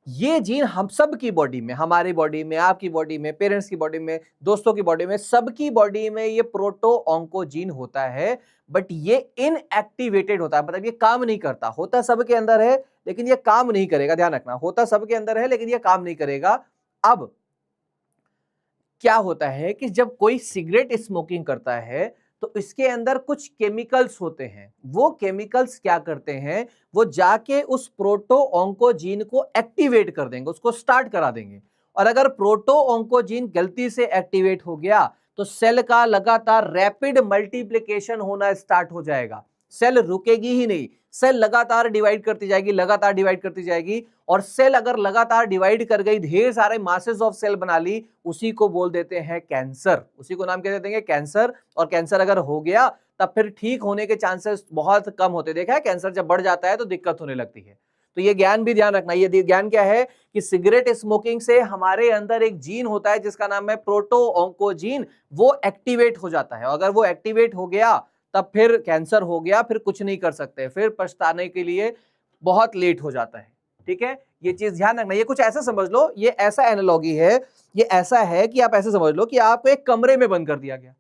ये जीन हम सब की बॉडी में, हमारी बॉडी में, आपकी बॉडी में, पेरेंट्स की बॉडी में, दोस्तों की बॉडी में, सबकी बॉडी में ये प्रोटोऑन्कोजीन होता है, बट ये इनएक्टिवेटेड होता है, मतलब ये काम नहीं करता। होता सबके अंदर है लेकिन ये काम नहीं करेगा, ध्यान रखना। होता सबके अंदर है लेकिन ये काम नहीं करेगा। अब क्या होता है कि जब कोई सिगरेट स्मोकिंग करता है तो इसके अंदर कुछ केमिकल्स होते हैं। वो केमिकल्स क्या करते हैं, वो जाके उस प्रोटोऑन्कोजीन को एक्टिवेट कर देंगे, उसको स्टार्ट करा देंगे। और अगर प्रोटोऑन्कोजीन गलती से एक्टिवेट हो गया तो सेल का लगातार रैपिड मल्टीप्लिकेशन होना स्टार्ट हो जाएगा। सेल रुकेगी ही नहीं, सेल लगातार डिवाइड करती जाएगी, लगातार डिवाइड करती जाएगी। और सेल अगर लगातार डिवाइड कर गई, ढेर सारे मासेस ऑफ सेल बना ली, उसी को बोल देते हैं कैंसर। उसी को नाम क्या देते हैं? कैंसर। और कैंसर अगर हो गया तब फिर ठीक होने के चांसेस बहुत कम होते। देखा है, कैंसर जब बढ़ जाता है तो दिक्कत होने लगती है। तो ये ज्ञान भी ध्यान रखना। ये ज्ञान क्या है कि सिगरेट स्मोकिंग से हमारे अंदर एक जीन होता है जिसका नाम है प्रोटोऑन्कोजीन, वो एक्टिवेट हो जाता है। अगर वो एक्टिवेट हो गया तब फिर कैंसर हो गया, फिर कुछ नहीं कर सकते, फिर पछताने के लिए बहुत लेट हो जाता है। ठीक है, ये चीज ध्यान रखना। ये कुछ ऐसा समझ लो, ये ऐसा एनालॉजी है, ये ऐसा है कि आप ऐसे समझ लो कि आपको एक कमरे में बंद कर दिया गया।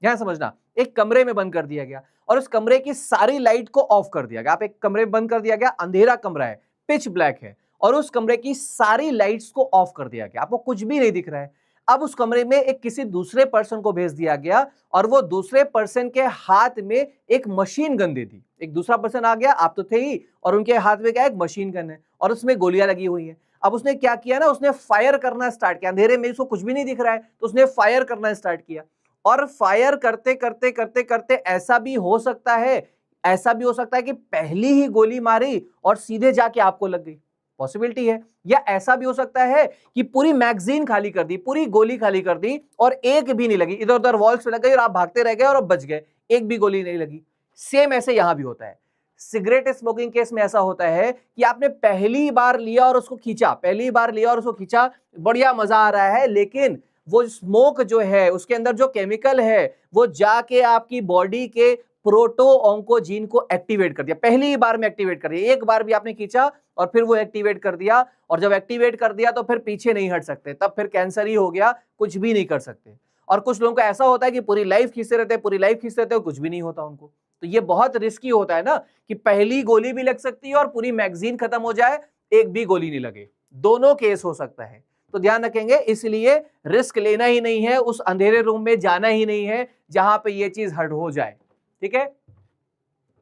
ध्यान समझना, एक कमरे में बंद कर दिया गया और उस कमरे की सारी लाइट को ऑफ कर दिया गया। आप एक कमरे में बंद कर दिया गया, अंधेरा कमरा है, पिच ब्लैक है, और उस कमरे की सारी लाइट्स को ऑफ कर दिया गया, आपको कुछ भी नहीं दिख रहा है। अब उस कमरे में एक किसी दूसरे पर्सन को भेज दिया गया और वो दूसरे पर्सन के हाथ में एक मशीन गन दे दी। एक दूसरा पर्सन आ गया, आप तो थे ही, और उनके हाथ में क्या, एक मशीन गन है और उसमें गोलियां लगी हुई है। अब उसने क्या किया ना, उसने फायर करना स्टार्ट किया। अंधेरे में उसको कुछ भी नहीं दिख रहा है तो उसने फायर करना स्टार्ट किया। और फायर करते करते करते करते ऐसा भी हो सकता है, ऐसा भी हो सकता है कि पहली ही गोली मारी और सीधे जाके आपको लग गई, पॉसिबिलिटी है। या ऐसा भी हो सकता है कि पूरी मैगजीन खाली कर दी, पूरी गोली खाली कर दी और एक भी नहीं लगी, इधर उधर वॉल्स पे लग गई और आप भागते रह गए और अब बच गए, एक भी गोली नहीं लगी। सेम ऐसे यहां भी होता है। सिगरेट स्मोकिंग केस में ऐसा होता है कि आपने पहली बार लिया और उसको खींचा, पहली बार लिया और उसको खींचा, बढ़िया मजा आ रहा है, लेकिन वो स्मोक जो है उसके अंदर जो केमिकल है वो जाके आपकी बॉडी के प्रोटोऑन्कोजीन को एक्टिवेट कर दिया। पहली ही बार में एक्टिवेट कर दिया, एक बार भी आपने खींचा और फिर वो एक्टिवेट कर दिया, और जब एक्टिवेट कर दिया तो फिर पीछे नहीं हट सकते, तब फिर कैंसर ही हो गया, कुछ भी नहीं कर सकते। और कुछ लोगों को ऐसा होता है कि पूरी लाइफ खींचते रहते हैं, पूरी लाइफ खींचते रहते हैं, कुछ भी नहीं होता उनको। तो ये बहुत रिस्की होता है ना कि पहली गोली भी लग सकती है और पूरी मैगजीन खत्म हो जाए, एक भी गोली नहीं लगे, दोनों केस हो सकता है। तो ध्यान रखेंगे, इसलिए रिस्क लेना ही नहीं है, उस अंधेरे रूम में जाना ही नहीं है जहां पे ये चीज हट हो जाए। ठीक है,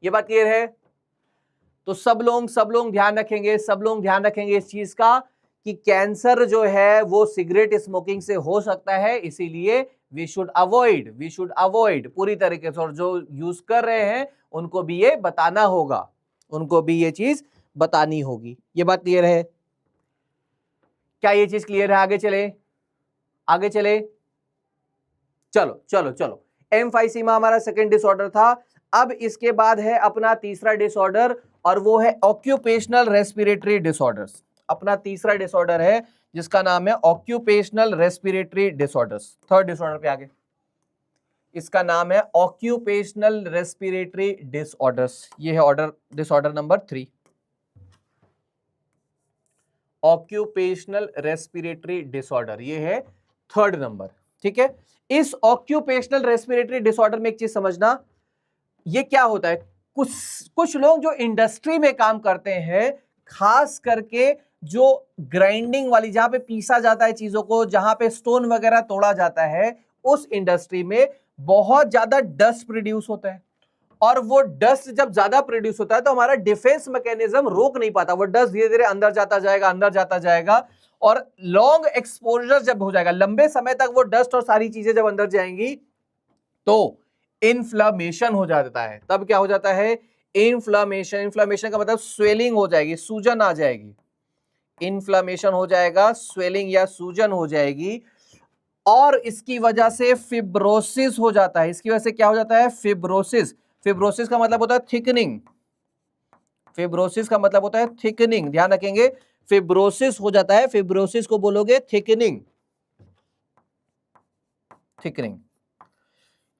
ये बात क्लियर है? तो सब लोग ध्यान रखेंगे, सब लोग ध्यान रखेंगे इस चीज का कि कैंसर जो है वो सिगरेट स्मोकिंग से हो सकता है, इसीलिए वी शुड अवॉइड पूरी तरीके से। और जो यूज कर रहे हैं उनको भी ये बताना होगा, उनको भी ये चीज बतानी होगी। ये बात क्लियर है? क्या ये चीज क्लियर है? आगे चले, आगे चले, चलो चलो चलो। एम्फाइसीमा हमारा सेकंड डिसऑर्डर था। अब इसके बाद है अपना तीसरा डिसऑर्डर, और वो है ऑक्यूपेशनल रेस्पिरेटरी डिसऑर्डर्स। अपना तीसरा डिसऑर्डर है जिसका नाम है occupational respiratory disorders. Third disorder पे आगे, इसका नाम है ऑक्यूपेशनल रेस्पिरेटरी डिसऑर्डर्स। ये है order, disorder number 3, occupational respiratory disorder, ये है थर्ड नंबर। ठीक है, इस ऑक्यूपेशनल रेस्पिरेटरी डिसऑर्डर में एक चीज समझना, ये क्या होता है, कुछ लोग जो इंडस्ट्री में काम करते हैं, खास करके जो ग्राइंडिंग वाली, जहां पे पीसा जाता है चीजों को, जहां पे स्टोन वगैरह तोड़ा जाता है, उस इंडस्ट्री में बहुत ज्यादा डस्ट प्रोड्यूस होता है। और वो डस्ट जब ज्यादा प्रोड्यूस होता है तो हमारा डिफेंस मैकेनिज्म रोक नहीं पाता, वो डस्ट धीरे धीरे अंदर जाता जाएगा, अंदर जाता जाएगा। और लॉन्ग एक्सपोजर जब हो जाएगा, लंबे समय तक वो डस्ट और सारी चीजें जब अंदर जाएंगी तो इन्फ्लामेशन हो जाता है। तब क्या हो जाता है? इन्फ्लामेशन। इन्फ्लामेशन का मतलब स्वेलिंग हो जाएगी, सूजन आ जाएगी। इन्फ्लामेशन हो जाएगा, स्वेलिंग या सूजन हो जाएगी, और इसकी वजह से फिब्रोसिस हो जाता है। इसकी वजह से क्या हो जाता है? फिब्रोसिस। फिब्रोसिस का मतलब होता है थिकनिंग। फिब्रोसिस का मतलब होता है थिकनिंग, ध्यान रखेंगे, फिब्रोसिस हो जाता है, फिब्रोसिस को बोलोगे थिकनिंग, थिकनिंग।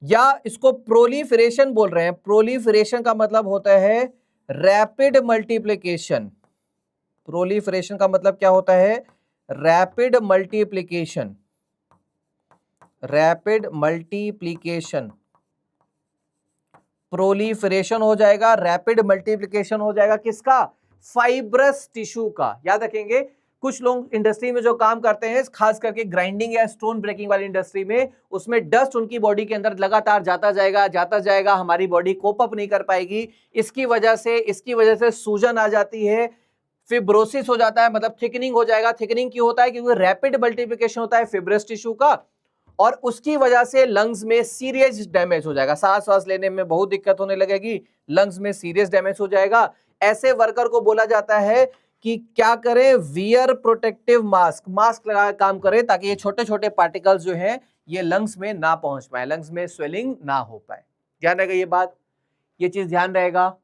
या इसको प्रोलिफरेशन बोल रहे हैं। प्रोलिफरेशन का मतलब होता है रैपिड मल्टीप्लिकेशन। प्रोलिफरेशन का मतलब क्या होता है? Rapid multiplication, rapid multiplication. Proliferation हो जाएगा, रैपिड मल्टीप्लिकेशन हो जाएगा, किसका? फाइब्रस टिश्यू का। याद रखेंगे, कुछ लोग इंडस्ट्री में जो काम करते हैं, खास करके ग्राइंडिंग या स्टोन ब्रेकिंग वाली इंडस्ट्री में, उसमें डस्ट उनकी बॉडी के अंदर लगातार जाता जाएगा, हमारी बॉडी कोप अप नहीं कर पाएगी। इसकी वजह से सूजन आ जाती है, फिब्रोसिस हो जाता है, मतलब थिकनिंग हो जाएगा। थिकनिंग क्यों होता है? क्योंकि रैपिड मल्टीप्लिकेशन होता है फिब्रस टिश्यू का, और उसकी वजह से लंग्स में सीरियस डैमेज हो जाएगा, सांस लेने में बहुत दिक्कत होने लगेगी, लंग्स में सीरियस डैमेज हो जाएगा। ऐसे वर्कर को बोला जाता है कि क्या करें? वियर प्रोटेक्टिव मास्क, मास्क लगा काम करें, ताकि ये छोटे छोटे पार्टिकल्स जो हैं ये लंग्स में ना पहुंच पाए, लंग्स में स्वेलिंग ना हो पाए। ध्यान रहेगा ये बात, ये चीज ध्यान रहेगा।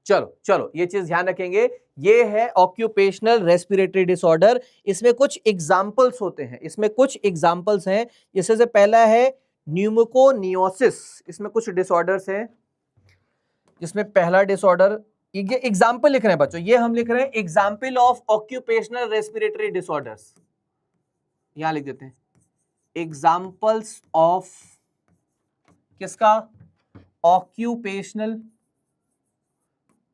चलो चलो, ये चीज ध्यान रखेंगे। ये है ऑक्यूपेशनल रेस्पिरेटरी डिसऑर्डर। इसमें कुछ एग्जांपल्स होते हैं, इसमें कुछ एग्जांपल्स हैं। जैसे से पहला है न्यूमोकोनियोसिस। इसमें कुछ डिसऑर्डर्स हैं, जिसमें पहला डिसऑर्डर, ये एग्जांपल लिख रहे हैं बच्चों, ये हम लिख रहे हैं example of occupational respiratory disorders, यहां लिख देते हैं एग्जांपल्स ऑफ किसका? Occupational,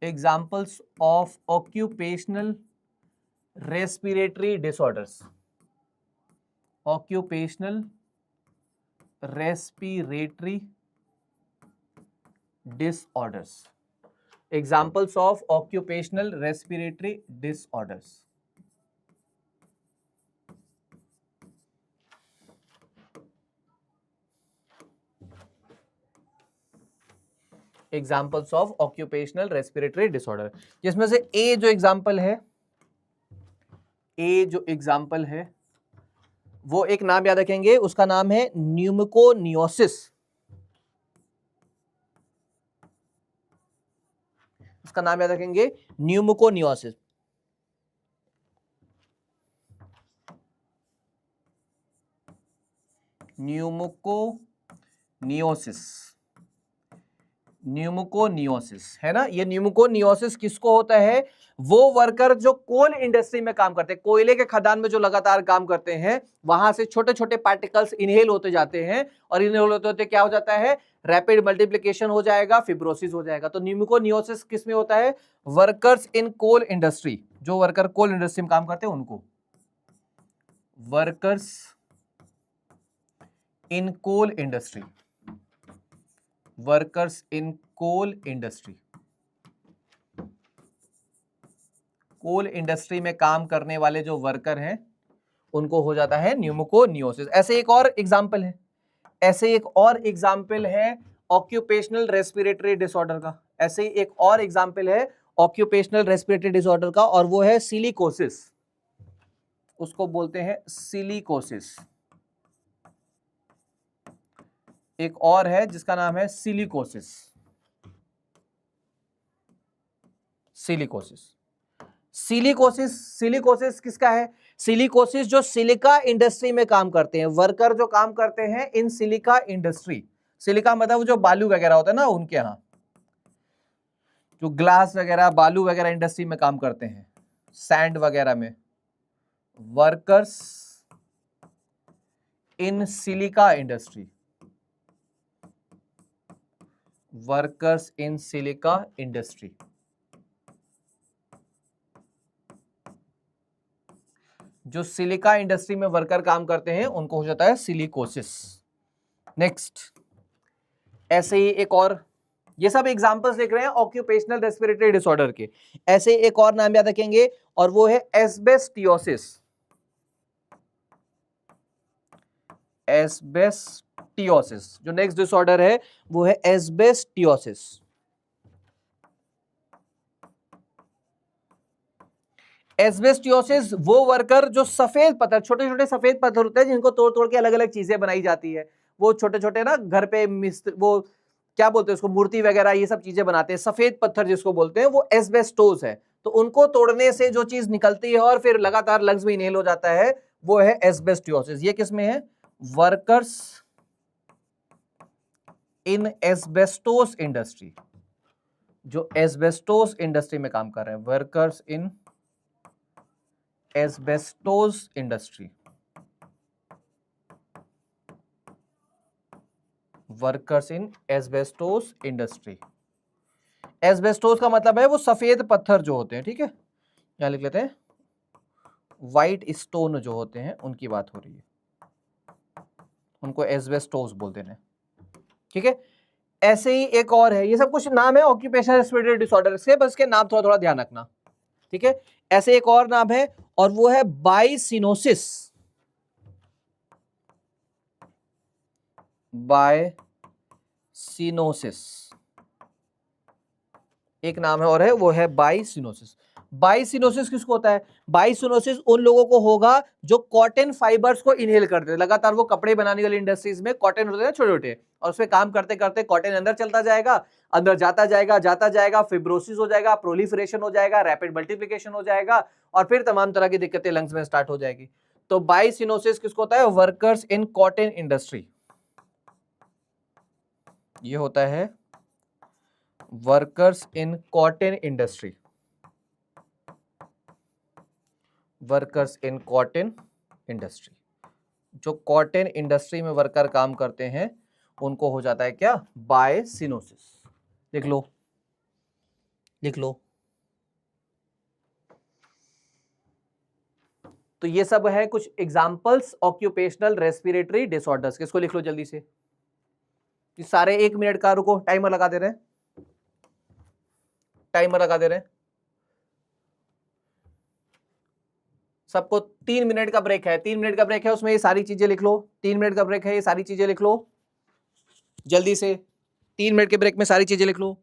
examples of occupational respiratory disorders, occupational respiratory disorders, examples of occupational respiratory disorders. Examples of occupational respiratory disorder, जिसमें से ए जो एग्जाम्पल है, ए जो एग्जाम्पल है वो एक नाम याद रखेंगे, उसका नाम है न्यूमोकोनियोसिस। उसका नाम याद रखेंगे न्यूमोकोनियोसिस। न्यूमोकोनियोसिस, न्यूमोकोनियोसिस है ना। ये न्यूमोकोनियोसिस किसको होता है? वो वर्कर जो कोल इंडस्ट्री में काम करते हैं, कोयले के खदान में जो लगातार काम करते हैं, वहां से छोटे छोटे पार्टिकल्स इनहेल होते जाते हैं, और इनहेल होते होते क्या हो जाता है? रैपिड मल्टीप्लिकेशन हो जाएगा, फिब्रोसिस हो जाएगा। तो न्यूमोकोनियोसिस किस में होता है? वर्कर्स इन कोल इंडस्ट्री, जो वर्कर कोल इंडस्ट्री में काम करते हैं उनको, workers in coal industry, workers in coal industry, coal industry में काम करने वाले जो वर्कर हैं उनको हो जाता है न्यूमोकोनियोसिस। ऐसे एक और एग्जांपल है, ऐसे एक और एग्जांपल है ऑक्यूपेशनल रेस्पिरेटरी डिसऑर्डर का, ऐसे ही एक और एग्जांपल है ऑक्यूपेशनल रेस्पिरेटरी डिसऑर्डर का, और वो है सिलिकोसिस, उसको बोलते हैं सिलिकोसिस। एक और है जिसका नाम है सिलिकोसिस, सिलिकोसिस। सिलिकोसिस, सिलिकोसिस किसका है? सिलिकोसिस जो सिलिका इंडस्ट्री में काम करते हैं, वर्कर जो काम करते हैं इन सिलिका इंडस्ट्री, सिलिका मतलब जो बालू वगैरह होता है ना, उनके यहां जो ग्लास वगैरह बालू वगैरह इंडस्ट्री में काम करते हैं, सैंड वगैरह में, workers in silica industry, workers in silica industry, जो सिलिका इंडस्ट्री में वर्कर काम करते हैं उनको हो जाता है सिलिकोसिस। नेक्स्ट, ऐसे ही एक और, ये सब एग्जांपल्स लिख रहे हैं ऑक्यूपेशनल रेस्पिरेटरी डिसऑर्डर के। ऐसे एक और नाम याद रखेंगे और वो है एस्बेस्टियोसिस, एस्बेस्टियोसिस। जो नेक्स्ट डिसऑर्डर है वो है एस्बेस्टियोसिस। एस्बेस्टियोसिस वो वर्कर जो सफेद पत्थर, छोटे छोटे सफेद पत्थर होते हैं जिनको तोड़ तोड़ के अलग अलग चीजें बनाई जाती है, वो छोटे छोटे ना घर पे वो क्या बोलते हैं उसको, मूर्ति वगैरह ये सब चीजें बनाते हैं, सफेद पत्थर जिसको बोलते हैं, वो एस्बेस्टोस है। तो उनको तोड़ने से जो चीज निकलती है और फिर लगातार लंग्स में इनहेल हो जाता है, वो है एस्बेस्टियोसिस। ये किस में है? वर्कर्स इन एस्बेस्टोस इंडस्ट्री, जो एस्बेस्टोस इंडस्ट्री में काम कर रहे हैं, workers in asbestos industry, workers in asbestos industry. Asbestos का मतलब है वो सफेद पत्थर जो होते हैं, ठीक है, यहां लिख लेते हैं, व्हाइट स्टोन जो होते हैं उनकी बात हो रही है, उनको एस्बेस्टोस बोलते हैं, ठीक है। ऐसे ही एक और है, ये सब कुछ नाम है ऑक्यूपेशनल रेस्पिरेटरी डिसऑर्डर के, बस के नाम थोड़ा थोड़ा ध्यान रखना, ठीक है। ऐसे एक और नाम है और वो है बाइसिनोसिस, बाइसिनोसिस एक नाम है और है वो है बाइसिनोसिस। बाइसिनोसिस किसको होता है? बाइसिनोसिस उन लोगों को होगा जो कॉटन फाइबर्स को इनहेल करते हैं, लगातार वो कपड़े बनाने वाली इंडस्ट्रीज में कॉटन होते हैं छोटे छोटे, और उसमें काम करते करते कॉटन अंदर चलता जाएगा, अंदर जाता जाएगा, फिब्रोसिस हो जाएगा, प्रोलिफरेशन हो जाएगा, रैपिड मल्टीप्लिकेशन हो जाएगा, और फिर तमाम तरह की दिक्कतें लंग्स में स्टार्ट हो जाएगी। तो बाइसिनोसिस किसको होता है? वर्कर्स इन कॉटन इंडस्ट्री, ये होता है workers in cotton industry, workers in cotton industry, जो कॉटन इंडस्ट्री में वर्कर काम करते हैं उनको हो जाता है क्या? बाइसिनोसिस। लिख लो, लिख लो। तो ये सब है कुछ एग्जांपल्स ऑक्यूपेशनल रेस्पिरेटरी डिसऑर्डर्स, किसको लिख लो जल्दी से। ये सारे 1 मिनट का, रुको टाइमर लगा दे रहे हैं, टाइमर लगा दे रहे हैं सबको। 3 मिनट का ब्रेक है, 3 मिनट का ब्रेक है, उसमें ये सारी चीजें लिख लो। 3 मिनट का ब्रेक है, ये सारी चीजें लिख लो जल्दी से। 3 मिनट के ब्रेक में सारी चीजें लिख लो।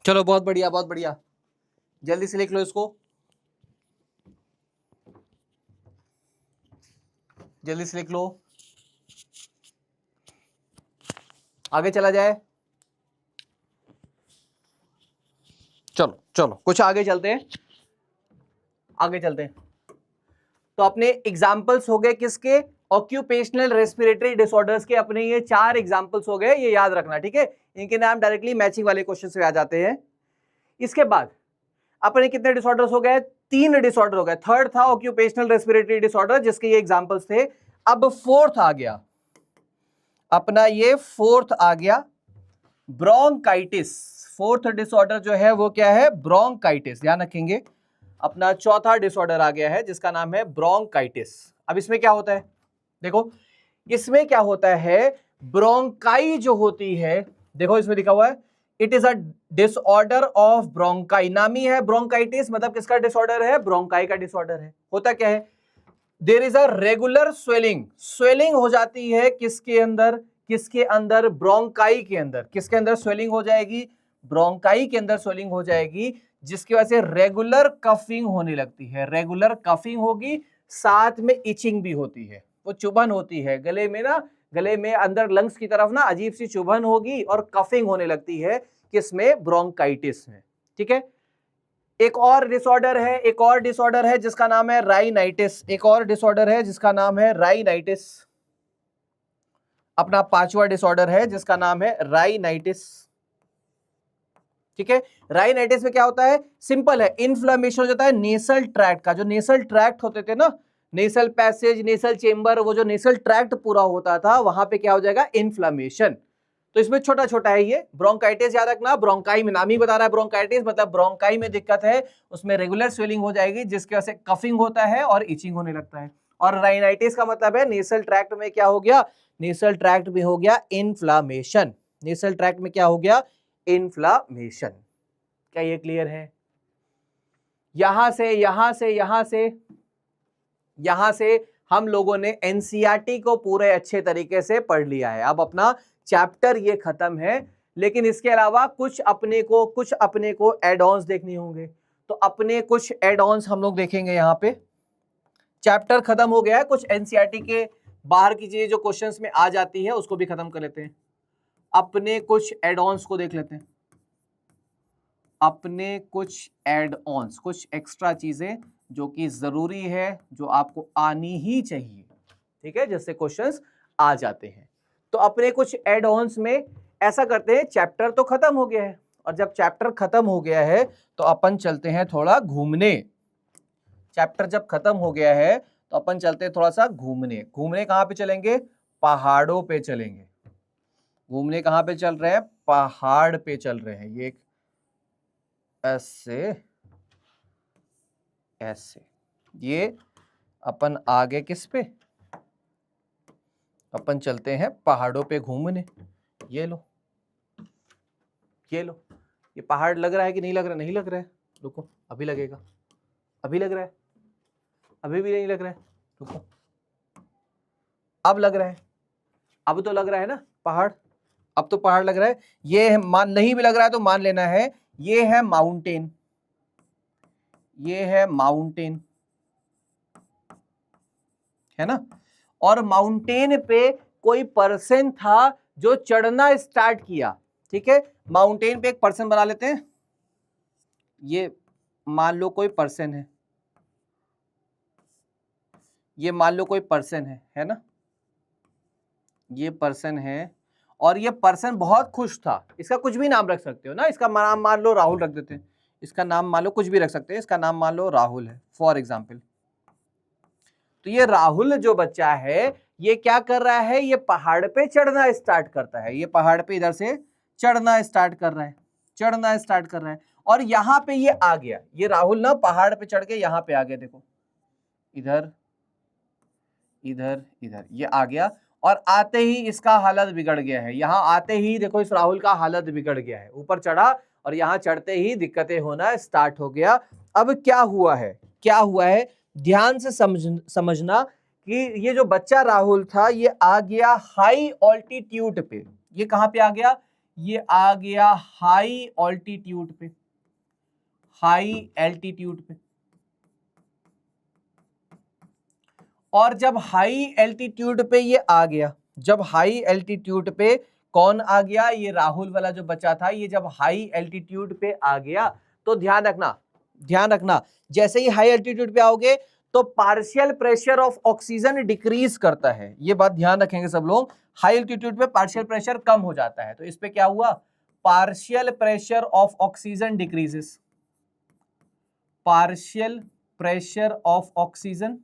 चलो बहुत बढ़िया, बहुत बढ़िया, जल्दी से लिख लो इसको, जल्दी से लिख लो, आगे चला जाए। चलो चलो कुछ आगे चलते हैं, आगे चलते हैं। तो अपने एग्जाम्पल्स हो गए किसके, ऑक्यूपेशनल रेस्पिरेटरी डिसऑर्डर्स के, अपने ये 4 एग्जाम्पल्स हो गए, ये याद रखना, ठीक है। इनके नाम डायरेक्टली मैचिंग वाले क्वेश्चन से आ जाते हैं। इसके बाद अपने कितने डिसऑर्डर्स हो गए, 3 डिसऑर्डर हो गए। थर्ड था ऑक्यूपेशनल रेस्पिरेटरी डिसऑर्डर, जिसके ये एग्जाम्पल्स थे। अब फोर्थ आ गया अपना, ये फोर्थ आ गया ब्रोंकाइटिस। फोर्थ डिसऑर्डर जो है वो क्या है, ब्रोंकाइटिस, ध्यान रखेंगे। अपना चौथा डिसऑर्डर आ गया है जिसका नाम है ब्रोंकाइटिस। अब इसमें क्या होता है, देखो इसमें क्या होता है, ब्रोंकाई जो होती है, देखो इसमें लिखा हुआ है it is a disorder of bronchi, नामी है ब्रोंकाइटिस, मतलब किसका डिसऑर्डर है, ब्रोंकाई का डिसऑर्डर है। होता क्या है, there is a regular swelling, swelling हो जाती है किसके अंदर, किसके अंदर, ब्रोंकाई के अंदर। किसके अंदर स्वेलिंग हो जाएगी, ब्रोंकाई के अंदर स्वेलिंग हो जाएगी, जिसकी वजह से रेगुलर कफिंग होने लगती है। रेगुलर कफिंग होगी, साथ में इचिंग भी होती है, वो चुभन होती है गले में ना, गले में अंदर लंग्स की तरफ ना अजीब सी चुभन होगी और कफिंग होने लगती है, किसमें, ब्रोंकाइटिस में, ठीक है। एक और डिसऑर्डर है, एक और डिसऑर्डर है जिसका नाम है राइनाइटिस, एक और डिसऑर्डर है जिसका नाम है राइनाइटिस। अपना 5वां डिसऑर्डर है जिसका नाम है राइनाइटिस, ठीक है। राइनाइटिस में क्या होता है, सिंपल है, इन्फ्लेमेशन हो जाता है नेसल ट्रैक्ट का। जो नेसल ट्रैक्ट होते थे ना, नेसल पैसेज, नेसल चेंबर, वो जो नेसल ट्रैक्ट पूरा होता था, वहां पे क्या हो जाएगा, इन्फ्लेमेशन। तो इसमें छोटा छोटा है ये ब्रोंकाइटिस, याद रखना, ब्रोंकाई में, नाम ही बता रहा है ब्रोंकाइटिस, मतलब ब्रोंकाई में दिक्कत है, उसमें रेगुलर स्वेलिंग हो जाएगी जिसकी वजह से कफिंग होता है और इचिंग होने लगता है। और राइनाइटिस का मतलब है नेसल ट्रैक्ट में क्या हो गया, नेसल ट्रैक्ट में हो गया इन्फ्लामेशन, नेसल ट्रैक्ट में क्या हो गया, इन्फ्लामेशन। क्या ये क्लियर है? यहां से यहां से यहां से यहां से हम लोगों ने एनसीईआरटी को पूरे अच्छे तरीके से पढ़ लिया है। अब अपना चैप्टर ये खत्म है, लेकिन इसके अलावा कुछ अपने को एड ऑन्स देखने होंगे। तो अपने कुछ एड ऑन्स हम लोग देखेंगे यहाँ पे। चैप्टर खत्म हो गया है, कुछ एनसीईआरटी के बाहर की चीजें जो क्वेश्चंस में आ जाती है उसको भी खत्म कर लेते हैं। अपने कुछ एड ऑन्स को देख लेते हैं, अपने कुछ एड ऑन्स, कुछ एक्स्ट्रा चीजें जो कि जरूरी है, जो आपको आनी ही चाहिए, ठीक है, जिससे क्वेश्चंस आ जाते हैं। तो अपने कुछ एड ऑन्स में ऐसा करते हैं, चैप्टर तो खत्म हो गया है, और जब चैप्टर खत्म हो गया है तो अपन चलते हैं थोड़ा घूमने। चैप्टर जब खत्म हो गया है तो अपन चलते हैं थोड़ा सा घूमने। घूमने कहां पे चलेंगे, पहाड़ों पे चलेंगे। घूमने कहां पे चल रहे हैं, पहाड़ पे चल रहे हैं। ये ऐसे ऐसे, ये अपन आगे किस पे, अपन चलते हैं पहाड़ों पे घूमने। ये लो, ये लो, ये पहाड़ लग रहा है कि नहीं लग रहा, नहीं लग रहा है, रुको अभी लगेगा, अभी लग रहा है, अभी भी नहीं लग रहा है, रुको अब लग रहा है, अब तो लग रहा है ना पहाड़, अब तो पहाड़ लग रहा है। ये है, मान नहीं भी लग रहा है तो मान लेना है, ये है माउंटेन, ये है माउंटेन, है ना। और माउंटेन पे कोई पर्सन था जो चढ़ना स्टार्ट किया, ठीक है। माउंटेन पे एक पर्सन बना लेते हैं, ये मान लो कोई पर्सन है, ये मान लो कोई पर्सन है ना, ये पर्सन है, और ये पर्सन बहुत खुश था। इसका कुछ भी नाम रख सकते हो ना, इसका नाम मान लो राहुल रख देते हैं, इसका नाम मान लो कुछ भी रख सकते हैं, इसका नाम मान लो राहुल है फॉर एग्जाम्पल। तो ये राहुल जो बच्चा है, ये क्या कर रहा है, ये पहाड़ पे चढ़ना स्टार्ट करता है, ये पहाड़ पे इधर से चढ़ना स्टार्ट कर रहा है, चढ़ना स्टार्ट कर रहा है, और यहां पे ये आ गया, ये राहुल ना पहाड़ पे चढ़ के यहां पे आ गया, देखो इधर इधर इधर ये आ गया, और आते ही इसका हालत बिगड़ गया है। यहां आते ही देखो इस राहुल का हालत बिगड़ गया है, ऊपर चढ़ा और यहां चढ़ते ही दिक्कतें होना स्टार्ट हो गया। अब क्या हुआ है, क्या हुआ है, ध्यान से समझना कि ये जो बच्चा राहुल था, ये आ गया हाई ऑल्टीट्यूड पे। ये कहां पे आ गया, ये आ गया हाई ऑल्टीट्यूड पे, हाई एल्टीट्यूड पे। और जब हाई एल्टीट्यूड पे ये आ गया, जब हाई एल्टीट्यूड पे कौन आ गया, ये राहुल वाला जो बचा था, ये जब हाई एल्टीट्यूड पे आ गया तो ध्यान रखना, ध्यान रखना, जैसे ही हाई एल्टीट्यूड पे आओगे तो partial pressure of oxygen decrease करता है। ये बात ध्यान रखेंगे सब लोग, हाई एल्टीट्यूड पे पार्शियल प्रेशर कम हो जाता है। तो इस पे क्या हुआ, partial pressure of oxygen decreases, partial pressure of oxygen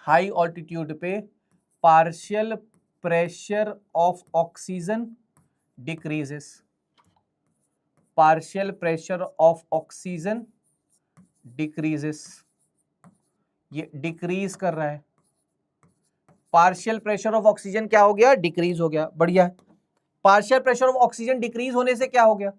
high altitude पे partial pressure of oxygen decreases, partial pressure of oxygen decreases, ये डिक्रीज कर रहा है। पार्शियल प्रेशर ऑफ ऑक्सीजन क्या हो गया, डिक्रीज हो गया, बढ़िया है। Partial pressure of oxygen decrease होने से क्या हो गया,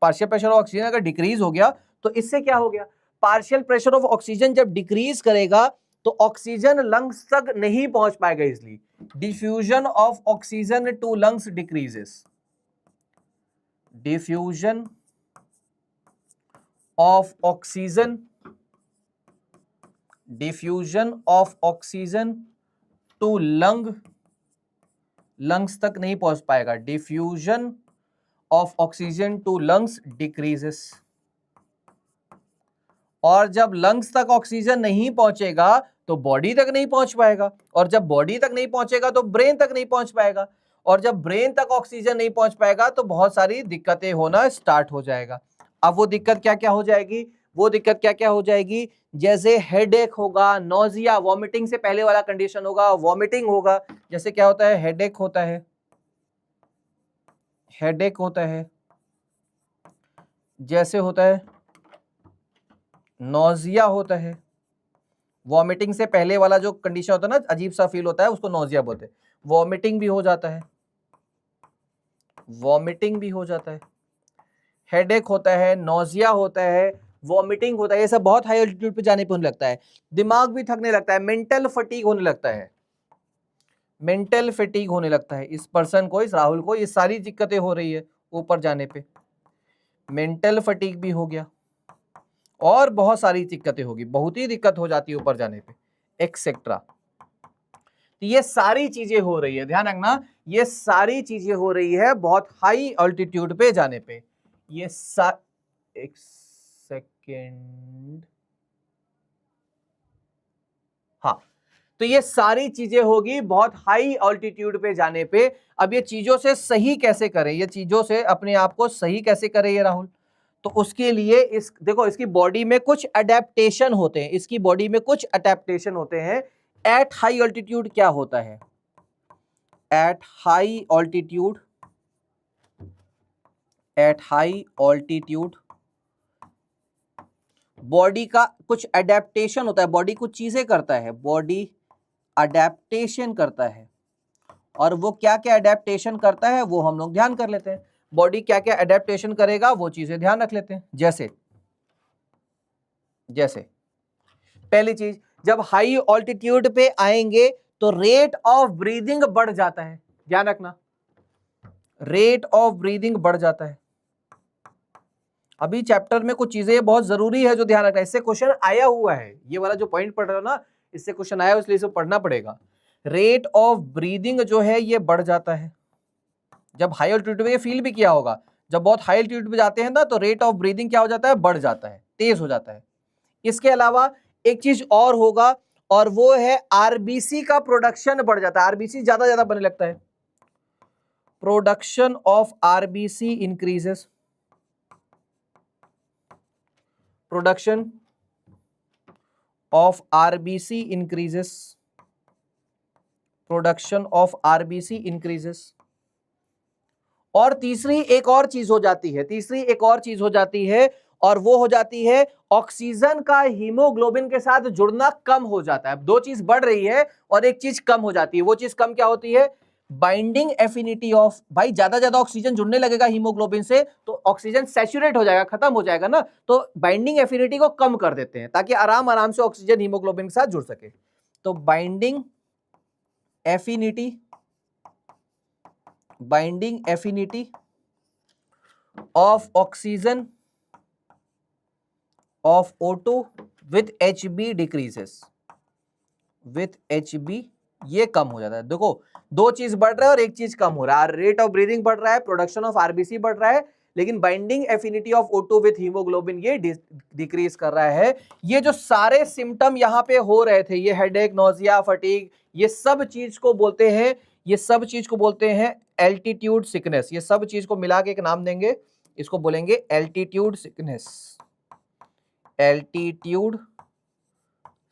पार्शियल प्रेशर ऑफ ऑक्सीजन अगर डिक्रीज हो गया तो इससे क्या हो गया, पार्शियल प्रेशर ऑफ ऑक्सीजन जब डिक्रीज करेगा तो ऑक्सीजन लंग्स तक नहीं पहुंच पाएगा, इसलिए diffusion of oxygen to lungs decreases, diffusion of oxygen, diffusion of oxygen to lungs तक नहीं पहुंच पाएगा, diffusion of oxygen to lungs decreases. और जब लंग्स तक ऑक्सीजन नहीं पहुंचेगा तो बॉडी तक नहीं पहुंच पाएगा, और जब बॉडी तक नहीं पहुंचेगा तो ब्रेन तक नहीं पहुंच पाएगा, और जब ब्रेन तक ऑक्सीजन नहीं पहुंच पाएगा तो बहुत सारी दिक्कतें होना स्टार्ट हो जाएगा। अब वो दिक्कत क्या क्या हो जाएगी, वो दिक्कत क्या क्या हो जाएगी, जैसे हेडेक होगा, नोजिया, वॉमिटिंग से पहले वाला कंडीशन होगा, वॉमिटिंग होगा। जैसे क्या होता है, हेडेक होता है, हेडेक होता है, जैसे होता है नोजिया होता है, वॉमिटिंग से पहले वाला जो कंडीशन होता है ना, अजीब सा फील होता है, उसको नोजिया बोलते हैं। वॉमिटिंग भी हो जाता है, वॉमिटिंग भी हो जाता है, हेडेक होता है, नोजिया होता है, वॉमिटिंग होता है, ये सब बहुत हाई एल्टीट्यूड पे जाने पे होने लगता है। दिमाग भी थकने लगता है, मेंटल फटीग होने लगता है, मेंटल फटीग होने लगता है इस पर्सन को, इस राहुल को, ये सारी दिक्कतें हो रही है ऊपर जाने पे, मेंटल फटीग भी हो गया और बहुत सारी दिक्कतें होगी, बहुत ही दिक्कत हो जाती है ऊपर जाने पे, एक्सेट्रा। तो ये सारी चीजें हो रही है, ध्यान रखना, ये सारी चीजें हो रही है बहुत हाई ऑल्टीट्यूड पे जाने पे। ये एक सेकेंड, हाँ, तो ये सारी चीजें होगी बहुत हाई ऑल्टीट्यूड पे जाने पे। अब ये चीजों से सही कैसे करें, ये चीजों से अपने आप को सही कैसे करें ये राहुल, तो उसके लिए इस देखो, इसकी बॉडी में कुछ अडेप्टेशन होते हैं, इसकी बॉडी में कुछ अडेप्टेशन होते हैं। एट हाई ऑल्टीट्यूड क्या होता है, at high altitude, at high altitude body का कुछ अडेप्टेशन होता है, बॉडी कुछ चीजें करता है, बॉडी अडेप्टेशन करता है। और वो क्या क्या अडेप्टेशन करता है वो हम लोग ध्यान कर लेते हैं, बॉडी क्या क्या अडेप्टेशन करेगा वो चीजें ध्यान रख लेते हैं। जैसे जैसे पहली चीज, जब हाई ऑल्टीट्यूड पे आएंगे तो रेट ऑफ ब्रीदिंग बढ़ जाता है, ध्यान रखना, रेट ऑफ ब्रीदिंग बढ़ जाता है। अभी चैप्टर में कुछ चीजें बहुत जरूरी है जो ध्यान रखना है, इससे क्वेश्चन आया हुआ है, ये वाला जो पॉइंट पढ़ रहे हो ना, इससे क्वेश्चन आया, इसलिए इसे पढ़ना पड़ेगा। रेट ऑफ ब्रीदिंग जो है ये बढ़ जाता है, जब हाई ऑल्टीट्यूड पे, ये फील भी किया होगा, जब बहुत हाई ऑल्टीट्यूड पे जाते हैं ना तो रेट ऑफ ब्रीदिंग क्या हो जाता है, बढ़ जाता है, तेज हो जाता है। इसके अलावा एक चीज और होगा, और वो है आरबीसी का प्रोडक्शन बढ़ जाता है, आरबीसी ज्यादा बनने लगता है, production of RBC increases, production of RBC increases, production of RBC increases. और तीसरी एक और चीज हो जाती है, तीसरी एक और चीज हो जाती है, और वो हो जाती है ऑक्सीजन का हीमोग्लोबिन के साथ जुड़ना कम हो जाता है। दो चीज बढ़ रही है और एक चीज कम हो जाती है, वो चीज कम क्या होती है, बाइंडिंग एफिनिटी ऑफ, भाई ज्यादा ऑक्सीजन जुड़ने लगेगा हीमोग्लोबिन से तो ऑक्सीजन सैचुरेट हो जाएगा, खत्म हो जाएगा ना, तो बाइंडिंग एफिनिटी को कम कर देते हैं ताकि आराम से ऑक्सीजन हीमोग्लोबिन के साथ जुड़ सके। तो binding affinity binding affinity of oxygen of O2 with Hb decreases, with Hb ये कम हो जाता है। देखो दो चीज बढ़ रहा है और एक चीज कम हो रहा है, रेट ऑफ ब्रीदिंग बढ़ रहा है, प्रोडक्शन ऑफ आरबीसी बढ़ रहा है, लेकिन binding affinity of O2 with haemoglobin ये डिक्रीज कर रहा है। ये जो सारे सिम्टम यहां पे हो रहे थे, ये हेडेक, नोजिया, फटीग, ये सब चीज को बोलते हैं, ये सब चीज को बोलते हैं एल्टीट्यूड सिकनेस। ये सब चीज को मिला के एक नाम देंगे, इसको बोलेंगे एल्टीट्यूड सिकनेस, एल्टीट्यूड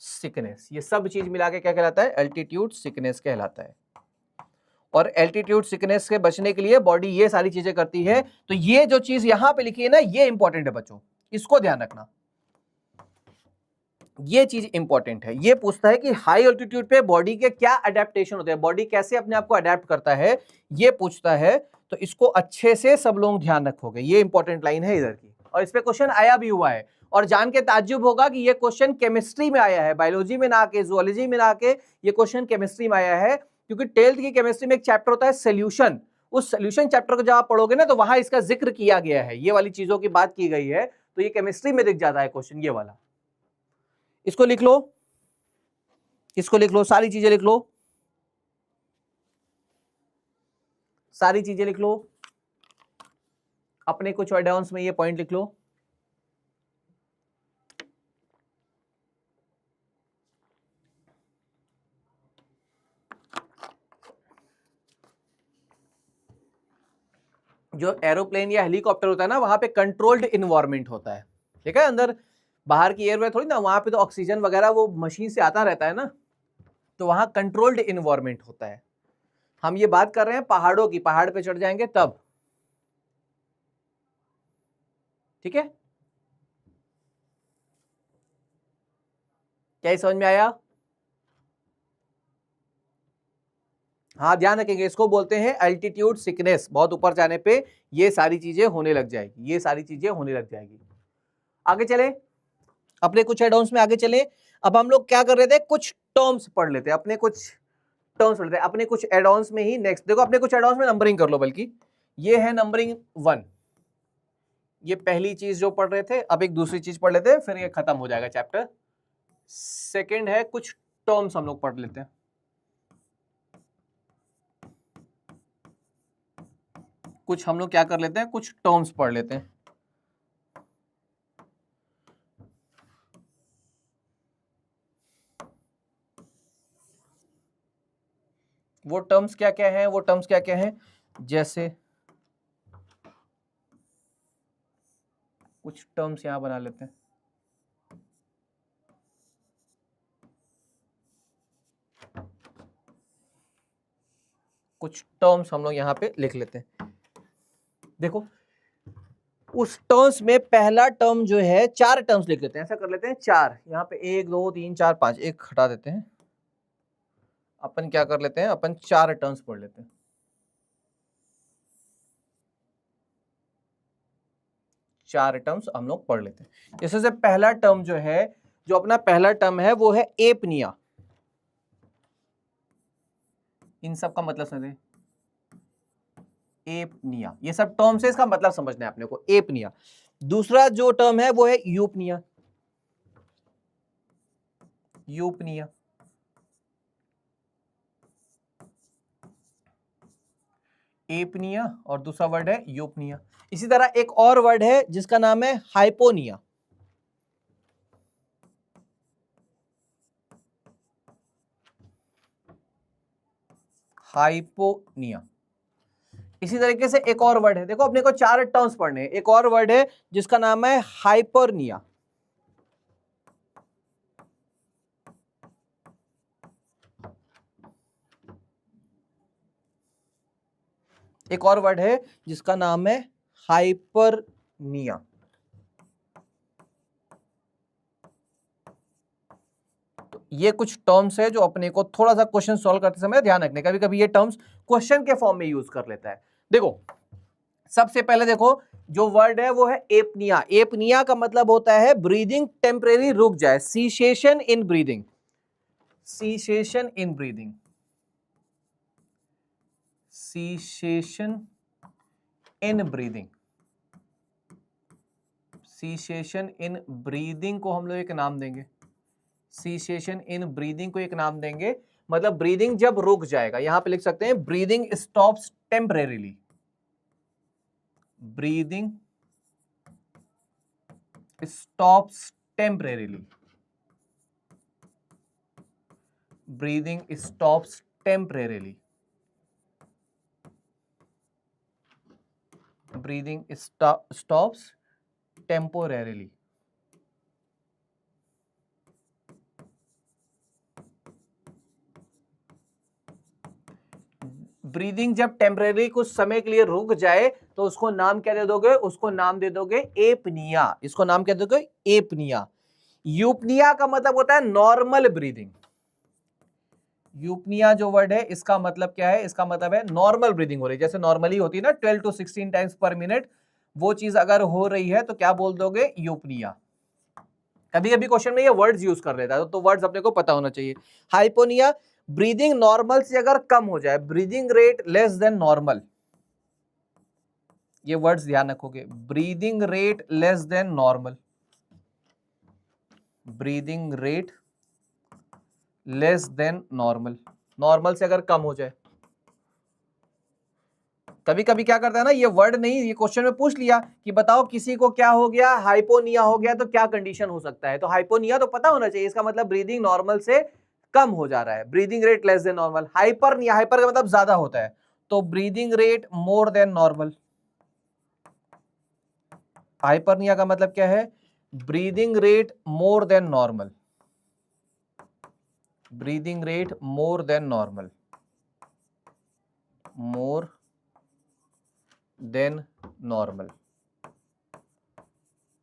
सिकनेस। ये सब चीज मिला के क्या कहलाता है? एल्टीट्यूड सिकनेस कहलाता है। और एल्टीट्यूड सिकनेस से बचने के लिए बॉडी ये सारी चीजें करती है। तो ये जो चीज यहां पे लिखी है ना, ये इंपॉर्टेंट है बच्चों, इसको ध्यान रखना, ये चीज इंपॉर्टेंट है। ये पूछता है कि हाई ऑल्टीट्यूड पे बॉडी के क्या अडेप्टेशन होते हैं, बॉडी कैसे अपने आप को अडेप्ट करता है, ये पूछता है। तो इसको अच्छे से सब लोग ध्यान रखोगे, ये इंपॉर्टेंट लाइन है इधर की, और इस पे क्वेश्चन आया भी हुआ है। और जान के ताज्जुब होगा कि ये क्वेश्चन केमिस्ट्री में आया है, बायोलॉजी में ना आके, जूलॉजी में ना आके, ये क्वेश्चन केमिस्ट्री में आया है। क्योंकि 12th की केमिस्ट्री में एक चैप्टर होता है सोल्यूशन, उस सोल्यूशन चैप्टर को जब आप पढ़ोगे ना, तो वहां इसका जिक्र किया गया है, ये वाली चीजों की बात की गई है। तो ये केमिस्ट्री में दिख जाता है क्वेश्चन ये वाला। इसको लिख लो, इसको लिख लो, सारी चीजें लिख लो, सारी चीजें लिख लो, अपने कुछ एडवांस में ये पॉइंट लिख लो। जो एरोप्लेन या हेलीकॉप्टर होता है ना, वहां पे कंट्रोल्ड इन्वायरमेंट होता है, ठीक है। अंदर बाहर की एयर में थोड़ी ना, वहां पे तो ऑक्सीजन वगैरह वो मशीन से आता रहता है ना, तो वहां कंट्रोल्ड इन्वायरमेंट होता है। हम ये बात कर रहे हैं पहाड़ों की, पहाड़ पे चढ़ जाएंगे तब, ठीक है। क्या समझ में आया? हाँ ध्यान रखेंगे, इसको बोलते हैं एल्टीट्यूड सिकनेस। बहुत ऊपर जाने पे ये सारी चीजें होने लग जाएगी, ये सारी चीजें होने लग जाएगी। आगे चले, अपने कुछ एडवांस में आगे चले। अब हम लोग क्या कर रहे थे, कुछ टर्म्स पढ़ लेते हैं, अपने कुछ टर्म्स पढ़ लेते हैं अपने कुछ एडवांस में ही। नेक्स्ट देखो, अपने कुछ एडवांस में नंबरिंग कर लो, बल्कि ये है नंबरिंग 1, ये पहली चीज जो पढ़ रहे थे। अब एक दूसरी चीज पढ़ लेते हैं, फिर ये खत्म हो जाएगा चैप्टर। सेकंड है कुछ टर्म्स हम लोग पढ़ लेते हैं, कुछ हम लोग क्या कर लेते हैं, कुछ टर्म्स पढ़ लेते हैं। वो टर्म्स क्या क्या हैं, वो टर्म्स क्या क्या हैं, जैसे कुछ टर्म्स यहां बना लेते हैं। कुछ टर्म्स हम लोग यहां पे लिख लेते हैं। देखो उस टर्म्स में पहला टर्म जो है, 4 टर्म्स लिख लेते हैं, ऐसा कर लेते हैं 4। यहाँ पे 1 2 3 4 5, एक हटा देते हैं। अपन क्या कर लेते हैं, अपन 4 टर्म्स पढ़ लेते हैं। 4 टर्म्स हम लोग पढ़ लेते हैं। जैसे से पहला टर्म जो है, जो अपना पहला टर्म है, वो है एपनिया। इन सब का मतलब समझे, एपनिया, ये सब टर्म्स है, इसका मतलब समझना है अपने को, एपनिया। दूसरा जो टर्म है वो है यूपनिया, यूपनिया। एपनिया और दूसरा वर्ड है यूपनिया। इसी तरह एक और वर्ड है जिसका नाम है हाइपोनिया, हाइपोनिया। इसी तरीके से एक और वर्ड है, देखो अपने को 4 टर्म्स पढ़ने हैं। एक और वर्ड है जिसका नाम है हाइपरनिया, एक और वर्ड है जिसका नाम है हाइपरनिया। तो ये कुछ टर्म्स है जो अपने को थोड़ा सा क्वेश्चन सॉल्व करते समय ध्यान रखने, कभी कभी ये टर्म्स क्वेश्चन के फॉर्म में यूज कर लेता है। देखो सबसे पहले देखो जो वर्ड है वो है एपनिया। एपनिया का मतलब होता है ब्रीदिंग टेम्परेरी रुक जाए, cessation in breathing, cessation in breathing, cessation in breathing, cessation in breathing को हम लोग एक नाम देंगे, सीसेशन इन ब्रीदिंग को एक नाम देंगे, मतलब ब्रीदिंग जब रुक जाएगा, यहां पे लिख सकते हैं breathing stops temporarily, breathing stops temporarily, breathing stops temporarily, breathing stops temporarily. Breathing जब टेम्परेरी कुछ समय के लिए रुक जाए तो उसको नाम क्या दे दोगे, उसको नाम दे दोगे एपनिया, इसको नाम क्या दोगे, एपनिया। यूपनिया का मतलब होता है नॉर्मल ब्रीदिंग, यूपनिया जो वर्ड है इसका मतलब क्या है, इसका मतलब है नॉर्मल ब्रीदिंग हो रही है, जैसे नॉर्मली होती है ना 12 to 16 टाइम्स पर मिनट, वो चीज अगर हो रही है तो क्या बोल दोगे, यूपनिया। कभी कभी क्वेश्चन में ये वर्ड्स यूज कर लेता है तो वर्ड्स अपने को पता होना चाहिए। हाइपोनिया, ब्रीदिंग नॉर्मल से अगर कम हो जाए, breathing rate less than normal, ये वर्ड्स ध्यान रखोगे, breathing rate less than normal, breathing rate less than normal, normal से अगर कम हो जाए। कभी कभी क्या करता है ना, ये वर्ड नहीं, ये क्वेश्चन में पूछ लिया कि बताओ किसी को क्या हो गया, हाइपोनिया हो गया, तो क्या कंडीशन हो सकता है, तो हाइपोनिया तो पता होना चाहिए, इसका मतलब ब्रीदिंग नॉर्मल से कम हो जा रहा है, breathing rate less than normal. Hyperpnoea, hyper का मतलब ज्यादा होता है, तो breathing rate more than normal. Hyperpnoea का मतलब क्या है, breathing rate more than normal, breathing rate more than normal, more than normal.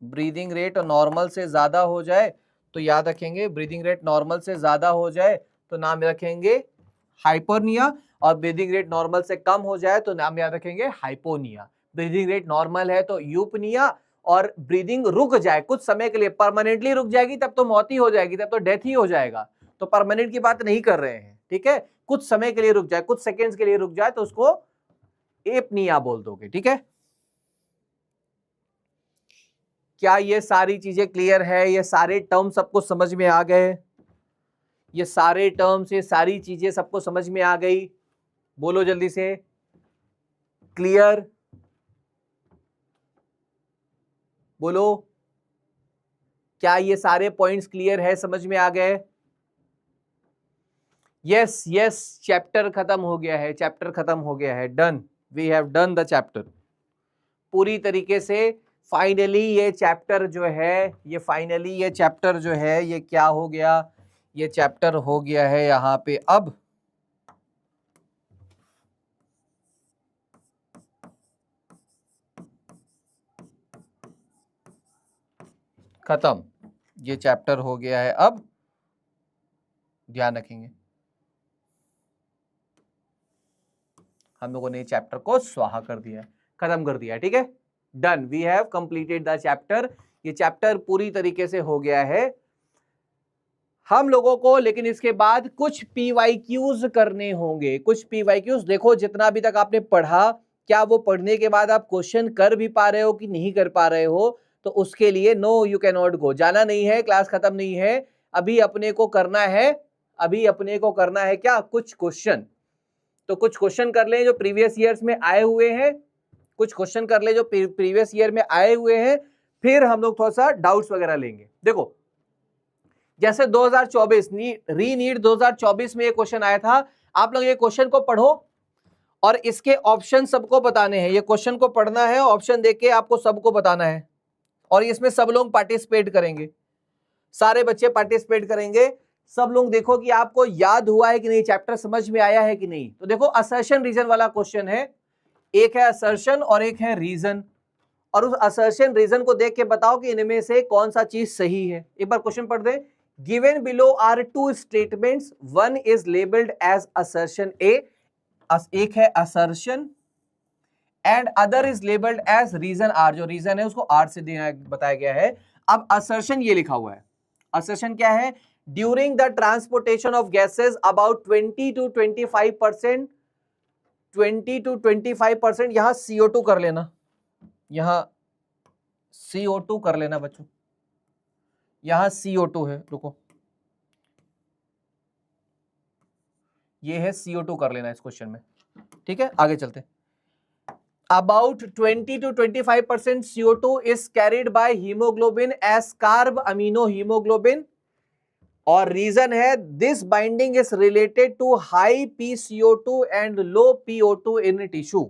Breathing rate normal से ज्यादा हो जाए तो याद रखेंगे, ब्रीदिंग रेट नॉर्मल से ज्यादा हो जाए तो नाम रखेंगे हाइपरनिया, और ब्रीदिंग रेट नॉर्मल से कम हो जाए तो नाम याद रखेंगे हाइपोनिया। ब्रीदिंग रेट नॉर्मल है तो यूपनिया, और ब्रीदिंग रुक जाए कुछ समय के लिए, परमानेंटली रुक जाएगी तब तो मौत ही हो जाएगी, तब तो डेथ ही हो जाएगा, तो परमानेंट की बात नहीं कर रहे हैं, ठीक है। कुछ समय के लिए रुक जाए, कुछ सेकेंड्स के लिए रुक जाए तो उसको एपनिया बोल दोगे, ठीक है। क्या ये सारी चीजें क्लियर है, ये सारे टर्म सबको समझ में आ गए, ये सारे टर्म्स, ये सारी चीजें सबको समझ में आ गई, बोलो जल्दी से, क्लियर बोलो, क्या ये सारे पॉइंट्स क्लियर है, समझ में आ गए? यस यस, चैप्टर खत्म हो गया है, चैप्टर खत्म हो गया है, done, we have done the chapter पूरी तरीके से। फाइनली ये चैप्टर जो है, ये फाइनली ये चैप्टर जो है ये क्या हो गया, ये चैप्टर हो गया है यहां पे अब खत्म, ये चैप्टर हो गया है अब, ध्यान रखेंगे हम लोगों ने चैप्टर को स्वाहा कर दिया है, खत्म कर दिया है, ठीक है, done, we have completed the chapter. ये चैप्टर पूरी तरीके से हो गया है हम लोगों को, लेकिन इसके बाद कुछ पीवाईक्यूज करने होंगे, कुछ पीवाईक्यूज। देखो जितना अभी तक आपने पढ़ा, क्या वो पढ़ने के बाद आप क्वेश्चन कर भी पा रहे हो कि नहीं कर पा रहे हो, तो उसके लिए no you can not go, जाना नहीं है, क्लास खत्म नहीं है, अभी अपने को करना है, अभी अपने को करना है क्या, कुछ क्वेश्चन। तो कुछ क्वेश्चन कर ले जो प्रीवियस ईयर्स में आए हुए हैं, कुछ क्वेश्चन कर ले जो प्रीवियस ईयर में आए हुए हैं, फिर हम लोग थोड़ा सा डाउट्स वगैरह लेंगे। देखो जैसे 2024 रीनीट 2024 में ये क्वेश्चन आया था, आप लोग ये क्वेश्चन को पढ़ो और इसके ऑप्शन सबको बताने हैं, ये क्वेश्चन को पढ़ना है, ऑप्शन देके आपको सबको बताना है, और इसमें सब लोग पार्टिसिपेट करेंगे, सारे बच्चे पार्टिसिपेट करेंगे, सब लोग देखो कि आपको याद हुआ है कि नहीं, चैप्टर समझ में आया है कि नहीं। तो देखो असर्शन रीजन वाला क्वेश्चन है, एक है असर्शन और एक है रीजन, और उस असर्शन रीजन को देख के बताओ कि इनमें से कौन सा चीज सही है। एक बार क्वेश्चन पढ़ दे, given below are two statements, one is labelled as assertion A, एक है assertion, and other is labelled as reason R, जो रीजन है उसको आर से बताया गया है। अब असर्शन ये लिखा हुआ है, असर्शन क्या है, during the transportation of gases about 20 to 25% 20 to 25%, यहां CO2 कर लेना, यहां CO2 कर लेना बच्चों, यहां CO2 है, रुको, ये है CO2 कर लेना इस क्वेश्चन में, ठीक है। आगे चलते हैं। About 20 to 25% CO2 is carried by hemoglobin as carb amino hemoglobin, और रीजन है this binding is related to high PCO2 and low PO2 in tissue.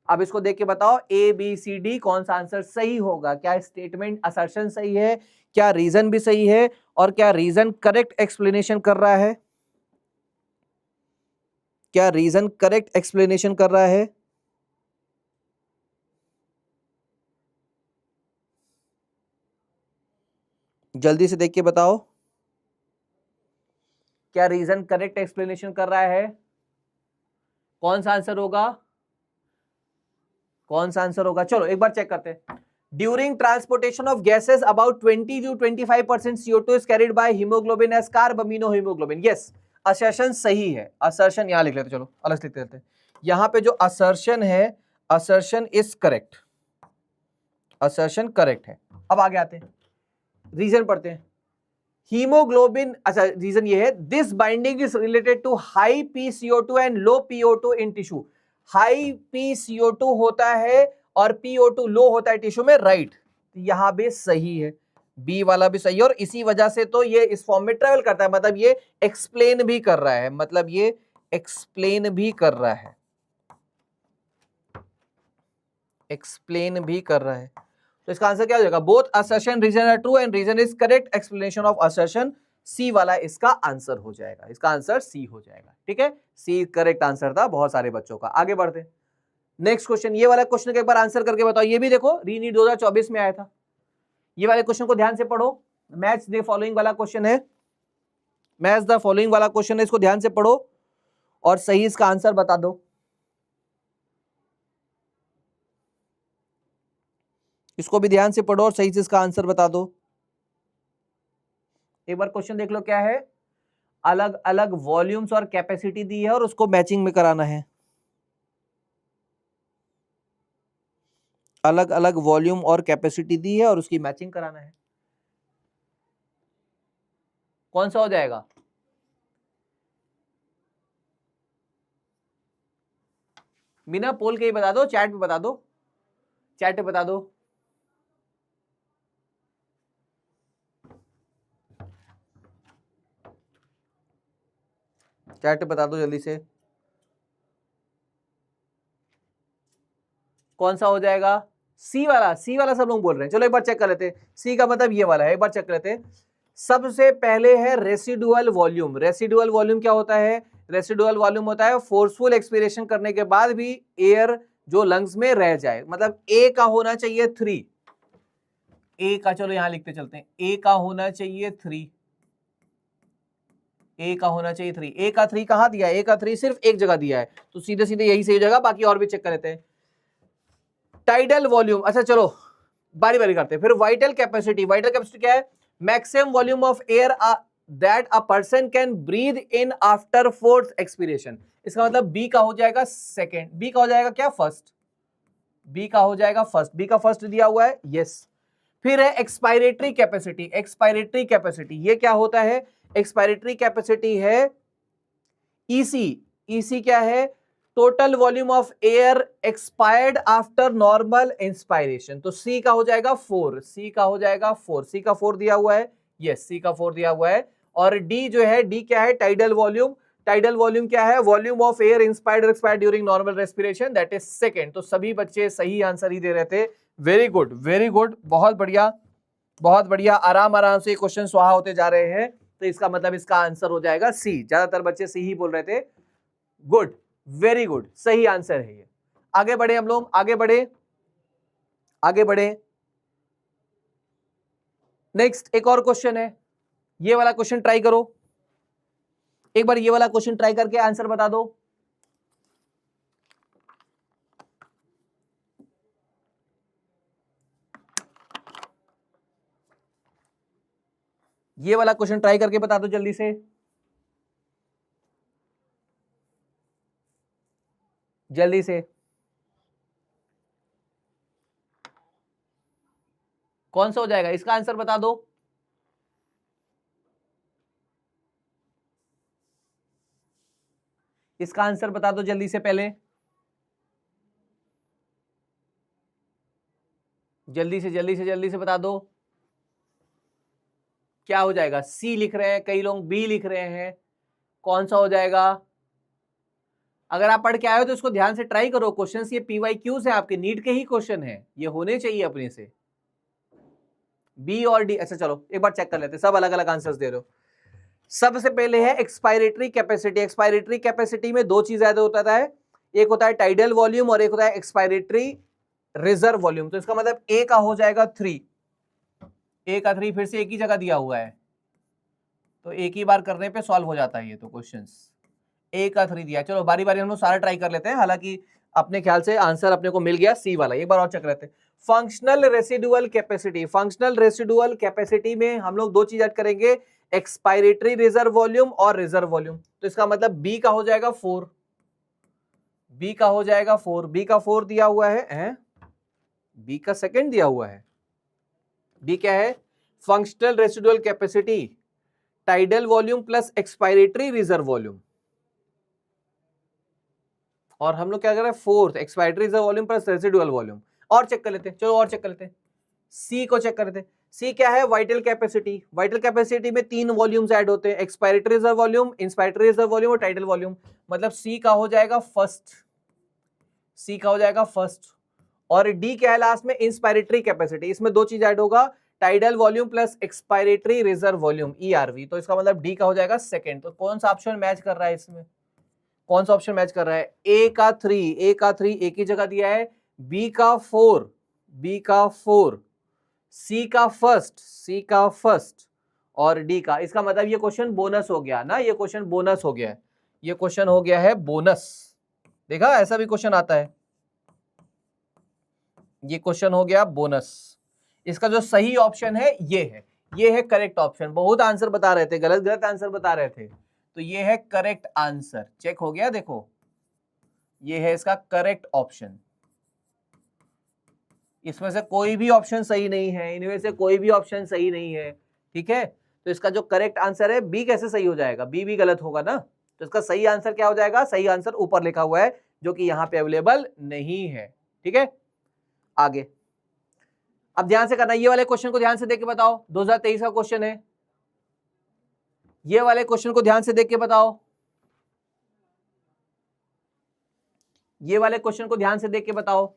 अब इसको देख के बताओ ABCD कौन सा आंसर सही होगा, क्या स्टेटमेंट असर्शन सही है, क्या रीजन भी सही है, और क्या रीजन करेक्ट एक्सप्लेनेशन कर रहा है, क्या रीजन करेक्ट एक्सप्लेनेशन कर रहा है। जल्दी से देख के बताओ, क्या रीजन करेक्ट एक्सप्लेनेशन कर रहा है, कौन सा आंसर होगा, कौन सा आंसर होगा। चलो एक बार चेक करते हैं। During transportation of gases about 20 to 25% CO2 is carried by haemoglobin as carbamino haemoglobin. Yes, assertion सही है, असर्शन यहां लिख लेते, चलो अलग से लिख देते हैं। यहां पे जो असर्शन है, assertion is correct, assertion correct है। अब आगे आते हैं, रीजन पढ़ते हैं। हीमोग्लोबिन, अच्छा रीजन ये है this binding is related to high PCO2 and low PO2 in tissue. High PCO2 होता है और PO2 लो होता है टिश्यू में, राइट। यहां भी सही है, बी वाला भी सही है, और इसी वजह से तो ये इस फॉर्म में ट्रेवल करता है, मतलब ये एक्सप्लेन भी कर रहा है, मतलब ये एक्सप्लेन भी कर रहा है, एक्सप्लेन भी कर रहा है। तो इसका आंसर क्या हो जाएगा, both assertion reason are true and reason is correct explanation of assertion. C वाला इसका आंसर हो जाएगा, इसका आंसर सी हो जाएगा, ठीक है। सी करेक्ट आंसर था बहुत सारे बच्चों का। आगे बढ़ते, नेक्स्ट क्वेश्चन, ये वाला क्वेश्चन का एक बार आंसर करके बताओ। ये भी देखो रीनीट 2024 में आया था, ये वाले क्वेश्चन को ध्यान से पढ़ो। मैच द फॉलोइंग वाला क्वेश्चन है, मैच द फॉलोइंग वाला क्वेश्चन है, इसको ध्यान से पढ़ो और सही इसका आंसर बता दो। इसको भी ध्यान से पढ़ो और सही से इसका आंसर बता दो। एक बार क्वेश्चन देख लो क्या है, अलग अलग वॉल्यूम्स और कैपेसिटी दी है और उसको मैचिंग में कराना है। अलग अलग वॉल्यूम और कैपेसिटी दी है और उसकी मैचिंग कराना है। कौन सा हो जाएगा, बिना पोल के ही बता दो, चैट पे बता दो, चैट पे बता दो। चैट पे बता दो जल्दी से, कौन सा हो जाएगा। सी वाला, सी वाला सब लोग बोल रहे हैं। चलो एक बार चेक कर लेते हैं, सी का मतलब ये वाला है, एक बार चेक कर लेते हैं। सबसे पहले है रेसिडुअल वॉल्यूम। रेसिडुअल वॉल्यूम क्या होता है, रेसिडुअल वॉल्यूम होता है फोर्सफुल एक्सपीरेशन करने के बाद भी एयर जो लंग्स में रह जाए, मतलब ए का होना चाहिए 3, ए का, चलो यहां लिखते चलते हैं, ए का होना चाहिए 3, ए का होना चाहिए 3। ए का 3 कहां दिया है, ए का 3 सिर्फ एक जगह दिया है, तो सीधे सीधे यही सही जगह, बाकी और भी चेक कर लेते हैं। टाइडल वॉल्यूम, अच्छा चलो बारी बारी करते हैं। फिर वाइटल कैपेसिटी, वाइटल कैपेसिटी क्या है, maximum volume of air that a person can breathe in after forced expiration. इसका मतलब बी का हो जाएगा सेकंड, बी का हो जाएगा क्या, फर्स्ट, बी का हो जाएगा फर्स्ट, बी का फर्स्ट दिया हुआ है, यस। फिर है एक्सपायरेटरी कैपेसिटी, एक्सपायरेटरी कैपेसिटी ये क्या होता है, एक्सपायरेटरी कैपेसिटी है ईसी, ईसी क्या है, total volume of air expired after normal inspiration. तो सी का हो जाएगा 4, सी का हो जाएगा 4, सी का 4 दिया हुआ है, यस सी का 4 दिया हुआ है। और डी जो है, डी क्या है, टाइडल वॉल्यूम, टाइडल वॉल्यूम क्या है, वॉल्यूम ऑफ एयर इंस्पायर्ड और expired during normal respiration, that is second. तो सभी बच्चे सही आंसर ही दे रहे थे, वेरी गुड वेरी गुड, बहुत बढ़िया बहुत बढ़िया, आराम आराम से क्वेश्चन स्वाहा होते जा रहे हैं। तो इसका मतलब इसका आंसर हो जाएगा सी, ज्यादातर बच्चे सी ही बोल रहे थे, गुड वेरी गुड, सही आंसर है ये। आगे बढ़े हम लोग, आगे बढ़े, आगे बढ़े। नेक्स्ट एक और क्वेश्चन है, ये वाला क्वेश्चन ट्राई करो, एक बार ये वाला क्वेश्चन ट्राई करके आंसर बता दो। ये वाला क्वेश्चन ट्राई करके बता दो जल्दी से। जल्दी से कौन सा हो जाएगा, इसका आंसर बता दो। इसका आंसर बता दो जल्दी से, पहले जल्दी से जल्दी से जल्दी से बता दो क्या हो जाएगा। सी लिख रहे हैं, कई लोग बी लिख रहे हैं, कौन सा हो जाएगा। अगर आप पढ़ के आए हो तो इसको ध्यान से ट्राई करो। क्वेश्चंस ये PYQs है, आपके नीट के ही क्वेश्चन है, ये होने चाहिए अपने से। बी और डी, अच्छा चलो एक बार चेक कर लेते हैं, सब अलग अलग आंसर्स दे रहे हो। सबसे पहले है एक्सपायरेटरी कैपेसिटी। एक्सपायरेटरी कैपेसिटी में दो चीज ऐड होता है, एक होता है टाइडल वॉल्यूम और एक होता है एक्सपायरेटरी रिजर्व वॉल्यूम। तो इसका मतलब ए का हो जाएगा 3, ए का 3 फिर से एक ही जगह दिया हुआ है, तो एक ही बार करने पे सॉल्व हो जाता है ये तो क्वेश्चंस। ए का 3 दिया, चलो बारी बारी हम लोग सारा ट्राई कर लेते हैं। हालांकि अपने ख्याल से आंसर अपने को मिल गया सी वाला, एक बार और चेक लेते हैं। Functional residual capacity, functional residual capacity में हम लोग दो चीज ऐड करेंगे, एक्सपायरेटरी रिजर्व वॉल्यूम और रिजर्व वॉल्यूम। तो इसका मतलब बी का हो जाएगा 4, बी का हो जाएगा 4, बी का 4 दिया हुआ है, बी का सेकंड दिया हुआ है। बी क्या है, functional residual capacity tidal volume plus expiratory reserve volume, और हम लोग क्या कर रहे हैं, fourth expiratory reserve volume plus residual volume. और चेक कर लेते हैं, चलो और चेक कर लेते हैं। सी को चेक कर लेते हैं। सी क्या है, वाइटल कैपेसिटी। वाइटल कैपेसिटी में 3 वॉल्यूम्स ऐड होते हैं, expiratory reserve volume, inspiratory reserve volume और टाइडल वॉल्यूम। मतलब सी का हो जाएगा फर्स्ट, सी का हो जाएगा फर्स्ट। और डी क्या है लास्ट में, इंस्पायरेटरी कैपेसिटी। इसमें दो चीज ऐड होगा, tidal volume plus expiratory reserve volume ERV। तो इसका मतलब डी का हो जाएगा सेकंड। तो कौन सा ऑप्शन मैच कर रहा है इसमें, कौन सा ऑप्शन मैच कर रहा है, ए का 3, ए का 3 एक ही जगह दिया है, बी का 4, बी का 4, सी का फर्स्ट, सी का फर्स्ट और डी का। इसका मतलब ये क्वेश्चन बोनस हो गया ना, ये क्वेश्चन बोनस हो गया है, ये क्वेश्चन हो गया है बोनस। देखा ऐसा भी क्वेश्चन आता है, ये क्वेश्चन हो गया बोनस। इसका जो सही ऑप्शन है ये है करेक्ट ऑप्शन। बहुत आंसर बता रहे थे, गलत गलत आंसर बता रहे थे, तो ये है करेक्ट आंसर। चेक हो गया, देखो ये है इसका करेक्ट ऑप्शन। इसमें से कोई भी ऑप्शन सही नहीं है, इनमें से कोई भी ऑप्शन सही नहीं है, ठीक है। तो इसका जो करेक्ट आंसर है, बी कैसे सही हो जाएगा, बी भी गलत होगा ना। तो इसका सही आंसर क्या हो जाएगा, सही आंसर ऊपर लिखा हुआ है जो कि यहां पे अवेलेबल नहीं है, ठीक है। आगे अब ध्यान से करना, ये वाले क्वेश्चन को ध्यान से देख के बताओ, 2023 का क्वेश्चन है, ये वाले क्वेश्चन को ध्यान से देख के बताओ, ये वाले क्वेश्चन को ध्यान से देख के बताओ।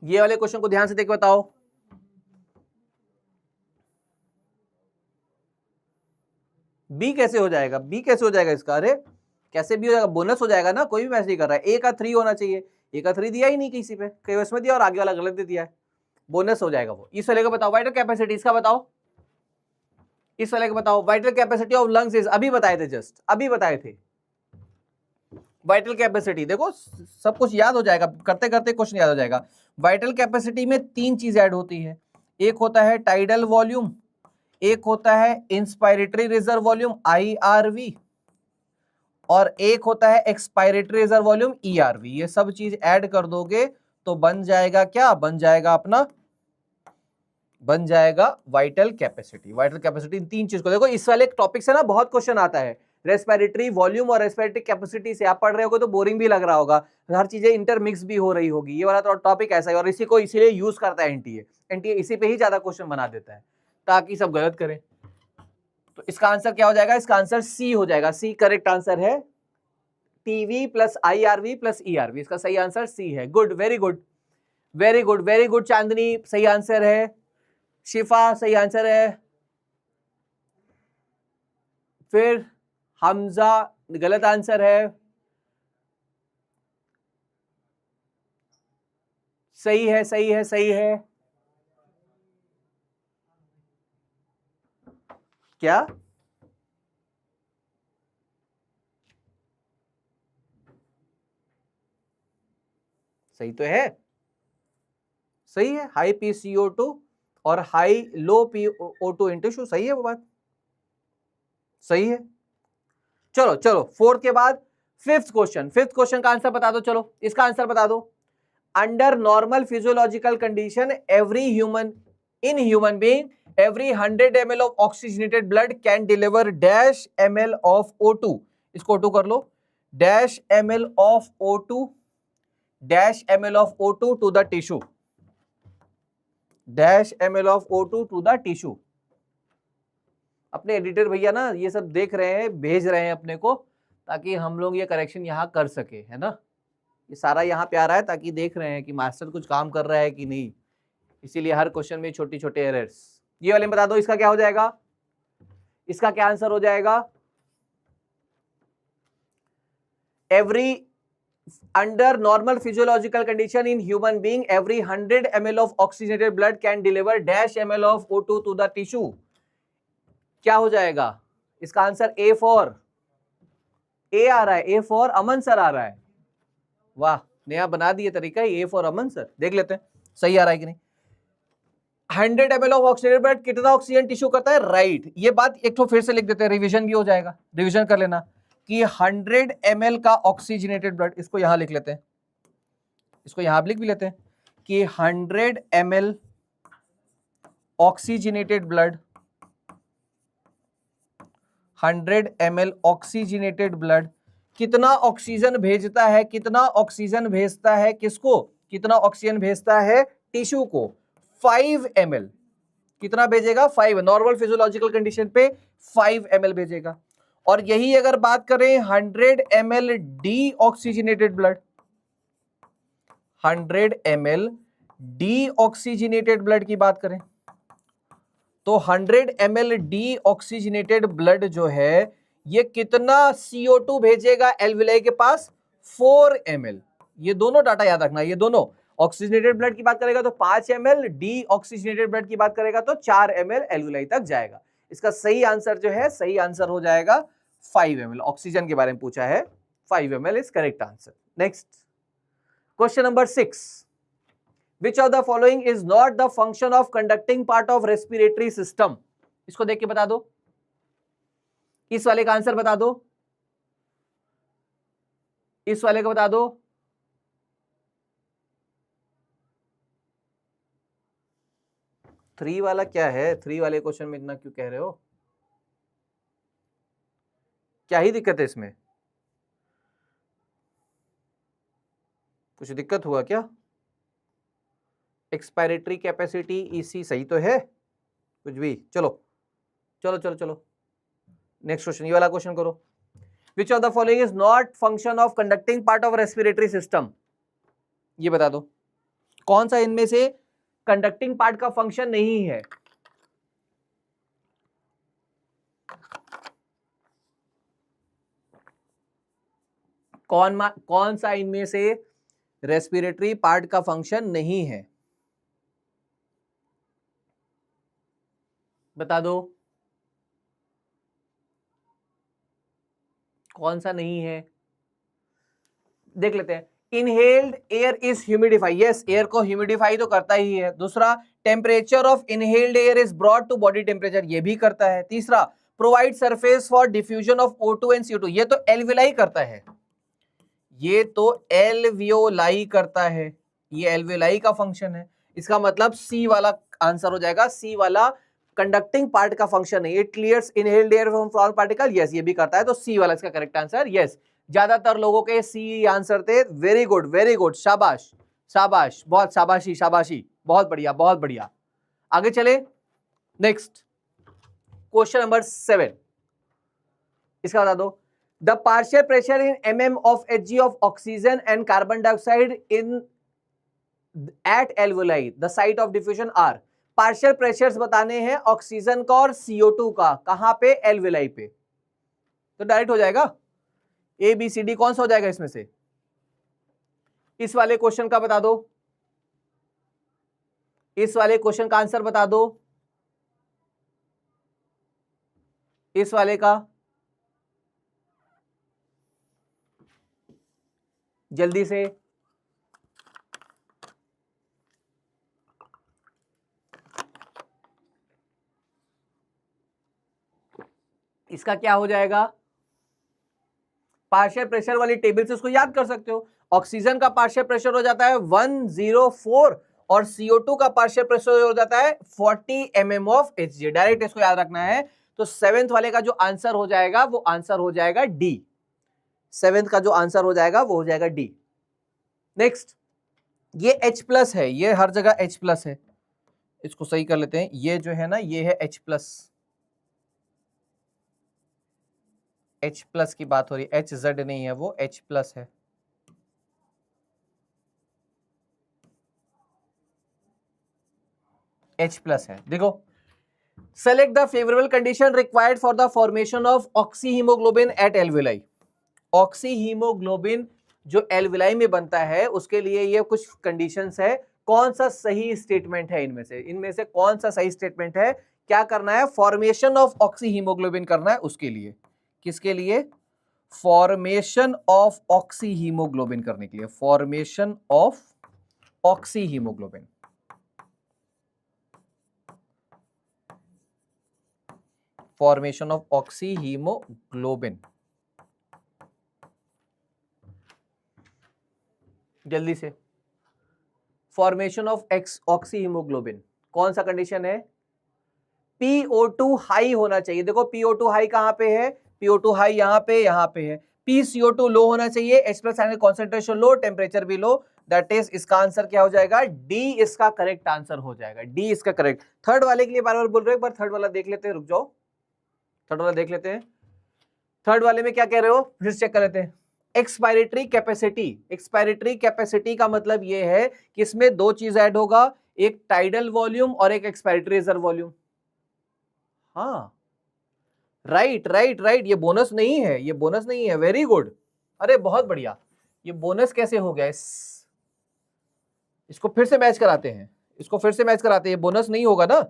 ये वाले क्वेश्चन को ध्यान से देख के बताओ। बी कैसे हो जाएगा, बी कैसे हो जाएगा इसका, अरे कैसे भी हो जाएगा, बोनस हो जाएगा ना, कोई भी मैच नहीं कर रहा है। ए का 3 होना चाहिए, ए का 3 दिया ही नहीं किसी पे, कई उसमें दिया और आगे वाला गलत दे दिया है, बोनस हो जाएगा वो। इस वाले का बताओ, वाइटल कैपेसिटी इसका बताओ, इस वाले का बताओ, vital capacity of lungs is, अभी बताए थे, जस्ट अभी बताए थे वाइटल कैपेसिटी। देखो सब कुछ याद हो जाएगा, करते करते क्वेश्चन याद हो जाएगा। वाइटल कैपेसिटी में 3 चीज ऐड होती है, एक होता है टाइडल वॉल्यूम, एक होता है इंस्पायरेटरी रिजर्व वॉल्यूम IRV, और एक होता है एक्सपायरेटरी रिजर्व वॉल्यूम ERV। ये सब चीज ऐड कर दोगे तो बन जाएगा क्या, बन जाएगा अपना, बन जाएगा vital capacity. Vital capacity in 3 चीज को देखो, इस वाले टॉपिक से ना बहुत क्वेश्चन आता है। रेस्पिरेटरी वॉल्यूम और रेस्पिरेटरी कैपेसिटी से आप पढ़ रहे होगे तो बोरिंग भी लग रहा होगा, हर चीजें इंटरमिक्स भी हो रही होगी। ये वाला तो टॉपिक ऐसा है और इसी को इसीलिए यूज करता है एनटीए इसी पे ही ज्यादा क्वेश्चन बना देता है ताकि सब गलत करें। तो इसका आंसर क्या हो जाएगा, इसका आंसर सी हो जाएगा, सी करेक्ट आंसर है, TV plus IRV plus ERV, इसका सही आंसर सी है। Good, very good, very good, very good. Chandni सही आंसर है, शिफा सही आंसर है, फिर हमजा गलत आंसर है, सही है, सही है, सही है। क्या सही तो है, सही है, हाई PCO2 और high low PO2 in tissue. सही है वो बात, सही है। चलो चलो फोर्थ के बाद फिफ्थ क्वेश्चन का आंसर बता दो। चलो इसका आंसर बता दो। Under normal physiological condition in human being every 100 ml of oxygenated blood can deliver dash ml of O2। इसको O2 कर लो, dash ml of O2 to the tissue, dash ml of O2 to the tissue। अपने editor भैया ना ये सब देख रहे हैं, भेज रहे हैं अपने को, ताकि हम लोग ये करेक्शन यहां कर सके, है ना। ये सारा यहाँ पे आ रहा है ताकि देख रहे हैं कि मास्टर कुछ काम कर रहा है कि नहीं, इसीलिए हर क्वेश्चन में छोटी छोटे एरर्स। ये वाले बता दो इसका क्या हो जाएगा, इसका क्या आंसर हो जाएगा। Every under normal physiological condition in human being every 100 ml of oxygenated blood can deliver dash ml of O2 to the tissue। क्या हो जाएगा इसका आंसर। ए फॉर ए आ रहा है, ए फॉर अमन सर आ रहा है। वाह, नया बना दिए तरीका, ए फॉर अमन सर। देख लेते हैं सही आ रहा है कि नहीं। 100 ml ऑफ ऑक्सीजन ब्लड कितना ऑक्सीजन टिश्यू करता है, राइट। ये बात एक तो फिर से लिख देते हैं, रिवीजन भी हो जाएगा, रिवीजन कर लेना कि 100 ml का ऑक्सीजनेटेड ब्लड, इसको यहां लिख लेते हैं, इसको यहां लिख भी लेते हैं कि 100 ml oxygenated blood, 100 ml oxygenated blood कितना ऑक्सीजन भेजता है, कितना ऑक्सीजन भेजता है किसको, कितना ऑक्सीजन भेजता है टिश्यू को, 5 ml। कितना भेजेगा, 5। नॉर्मल फिजियोलॉजिकल कंडीशन पे 5 ml भेजेगा। और यही अगर बात करें 100 ml D oxygenated blood, 100 ml D oxygenated blood की बात करें तो 100 ml डी ऑक्सीजनेटेड ब्लड जो है ये कितना CO2 भेजेगा एल्विलाई के पास, 4 ml। ये दोनों डाटा याद रखना, ये दोनों ऑक्सीजनेटेड ब्लड की बात करेगा तो 5 ml, डी ऑक्सीजनेटेड ब्लड की बात करेगा तो 4 ml एल्विलाई तक जाएगा। इसका सही आंसर जो है, सही आंसर हो जाएगा 5 ml। ऑक्सीजन के बारे में पूछा है, 5 ml is correct answer. Next question number 6, Which of the following is not the function of conducting part of respiratory system? इसको देख के बता दो, इस वाले का आंसर बता दो, इस वाले का बता दो। थ्री वाला क्या है, थ्री वाले क्वेश्चन में इतना क्यों कह रहे हो, क्या ही दिक्कत है इसमें, कुछ दिक्कत हुआ क्या। एक्सपायरेटरी कैपेसिटी ईसी सही तो है, कुछ भी। चलो चलो चलो चलो नेक्स्ट क्वेश्चन, ये वाला क्वेश्चन करो। Which of the following is not function of conducting part of respiratory system, ये बता दो कौन सा इनमें से कंडक्टिंग पार्ट का फंक्शन नहीं है। कौन सा इनमें से रेस्पिरेटरी पार्ट का फंक्शन नहीं है, बता दो कौन सा नहीं है। देख लेते हैं, inhaled air is humidify, yes air को ह्यूमिडिफाई तो करता ही है। दूसरा, temperature of inhaled air is brought to body temperature, ये भी करता है। तीसरा, provide surface for diffusion of O2 and CO2, ये तो एल्विलाई करता है, ये तो एल्वियोलाई करता है, ये एल्वियोलाई का फंक्शन है। इसका मतलब सी वाला आंसर हो जाएगा, सी वाला कंडक्टिंग पार्ट का फंक्शन है। It clears inhaled air from floor particle, yes ये भी करता है, तो सी वाला इसका करेक्ट आंसर। यस, ज्यादातर लोगों के सी आंसर थे। वेरी गुड, शाबाश शाबाश, बहुत शाबाशी शाबाशी, बहुत बढ़िया बहुत बढ़िया। आगे चले, नेक्स्ट क्वेश्चन नंबर 7, इसका बता दो। The partial pressure in mm of Hg of oxygen and carbon dioxide in at alveoli, the site of diffusion are। Partial pressures बताने हैं ऑक्सीजन का और CO2 का, कहां पे, एल्वेलाई पे। तो डायरेक्ट हो जाएगा ABCD, कौन सा हो जाएगा इसमें से। इस वाले क्वेश्चन का बता दो, इस वाले क्वेश्चन का आंसर बता दो, इस वाले का जल्दी से। इसका क्या हो जाएगा, पार्शियल प्रेशर वाली टेबल से उसको याद कर सकते हो। ऑक्सीजन का पार्शियल प्रेशर हो जाता है 104 और CO2 का पार्शियल प्रेशर हो जाता है 40 mm ऑफ Hg। डायरेक्ट इसको याद रखना है। तो सेवेंथ वाले का जो आंसर हो जाएगा वो आंसर हो जाएगा डी। सेवेंथ का जो आंसर हो जाएगा वो हो जाएगा डी। नेक्स्ट, ये H+ है, ये हर जगह H+ है, इसको सही कर लेते हैं। ये जो है ना, ये है H+, H+ की बात हो रही है, HZ नहीं है, वो H+ है। H+ है। देखो, select the favourable condition required for the formation of oxyhaemoglobin at alveoli. Oxyhaemoglobin जो एल्विलाई में बनता है उसके लिए ये कुछ कंडीशंस है। कौन सा सही स्टेटमेंट है इनमें से कौन सा सही स्टेटमेंट है? क्या करना है? फॉर्मेशन ऑफ ऑक्सीहीमोग्लोबिन करना है उसके लिए। किसके लिए? फॉर्मेशन ऑफ ऑक्सीहीमोग्लोबिन करने के लिए। Formation of oxyhaemoglobin, formation of oxyhaemoglobin. जल्दी से, फॉर्मेशन ऑफ ऑक्सीहीमोग्लोबिन कौन सा कंडीशन है? PO2 हाई होना चाहिए। देखो PO2 हाई कहां पे है? PO2 हाई यहां पे है। PCO2 लो होना चाहिए, H+ कॉन्सेंट्रेशन लो, टेम्परेचर भी लो। दैट इज, इसका आंसर क्या हो जाएगा? डी इसका करेक्ट आंसर हो जाएगा। डी इसका करेक्ट। थर्ड वाले के लिए बार बार बोल रहे हो, एक बार थर्ड वाला देख लेते हैं, रुक जाओ, थर्ड वाला देख लेते हैं। थर्ड वाले में क्या कह रहे हो, फिर चेक कर लेते हैं। Expiratory capacity. एक्सपायरेटरी कैपेसिटी का मतलब यह है कि इसमें दो चीज ऐड होगा, एक टाइडल वॉल्यूम और एक एक्सपायरेटरी रिजर्व वॉल्यूम। हाँ, राइट, ये बोनस नहीं है, ये बोनस नहीं है। वेरी गुड, अरे बहुत बढ़िया। ये बोनस कैसे हो गया? इसको फिर से मैच कराते हैं, इसको फिर से मैच कराते हैं। ये बोनस नहीं होगा ना।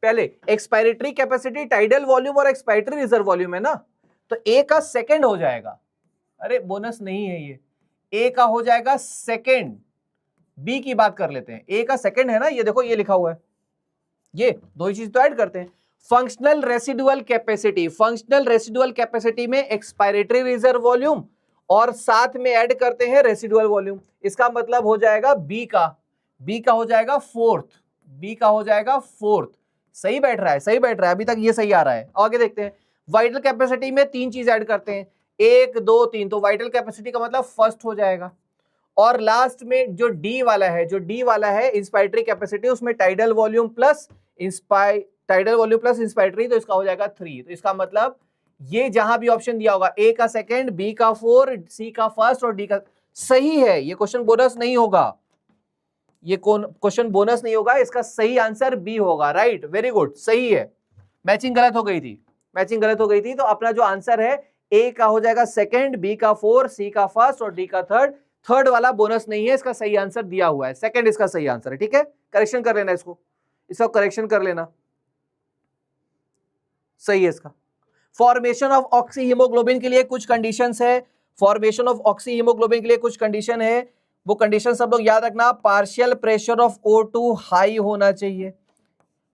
पहले एक्सपायरेटरी कैपेसिटी, टाइडल वॉल्यूम और एक्सपायरेटरी रिजर्व वॉल्यूम है ना, तो ए का सेकंड हो जाएगा। अरे बोनस नहीं है ये, ए का हो जाएगा सेकंड। बी की बात कर लेते हैं, ए का सेकंड है ना, ये देखो ये लिखा हुआ है, ये दो ही चीज तो ऐड करते हैं। Functional residual capacity, functional residual capacity में एक्सपायरेटरी रिजर्व वॉल्यूम और साथ में ऐड करते हैं रेसिडुअल वॉल्यूम। इसका मतलब हो जाएगा बी का हो जाएगा फोर्थ, बी का हो जाएगा फोर्थ। सही बैठ रहा है, सही बैठ रहा है, अभी तक ये सही आ रहा है। आगे देखते हैं। वाइटल कैपेसिटी में तीन चीज ऐड करते हैं, 1 2 3, तो वाइटल कैपेसिटी का मतलब फर्स्ट हो जाएगा। और लास्ट में जो डी वाला है, इंस्पायरेटरी कैपेसिटी, उसमें टाइडल वॉल्यूम प्लस इंस्पायरेटरी, तो इसका हो जाएगा 3। तो इसका मतलब ये जहां भी ऑप्शन दिया होगा, ए का सेकंड, बी का 4, सी का फर्स्ट और डी का, सही है। ये क्वेश्चन बोनस नहीं होगा, ये क्वेश्चन बोनस नहीं होगा, इसका सही आंसर बी होगा। राइट, वेरी गुड, सही है। मैचिंग गलत हो गई थी, तो अपना जो आंसर है, ए का हो जाएगा सेकंड, बी का 4, सी का फर्स्ट और डी का थर्ड। थर्ड वाला बोनस नहीं है, इसका सही आंसर दिया हुआ है, सेकंड इसका सही आंसर है। ठीक है, करेक्शन कर लेना, इसका करेक्शन कर लेना, सही है इसका। फॉर्मेशन ऑफ ऑक्सीहीमोग्लोबिन के लिए कुछ कंडीशंस है, फॉर्मेशन ऑफ ऑक्सीहीमोग्लोबिन के लिए कुछ कंडीशन है, वो कंडीशन सब लोग याद रखना। Partial pressure of O2 high होना चाहिए,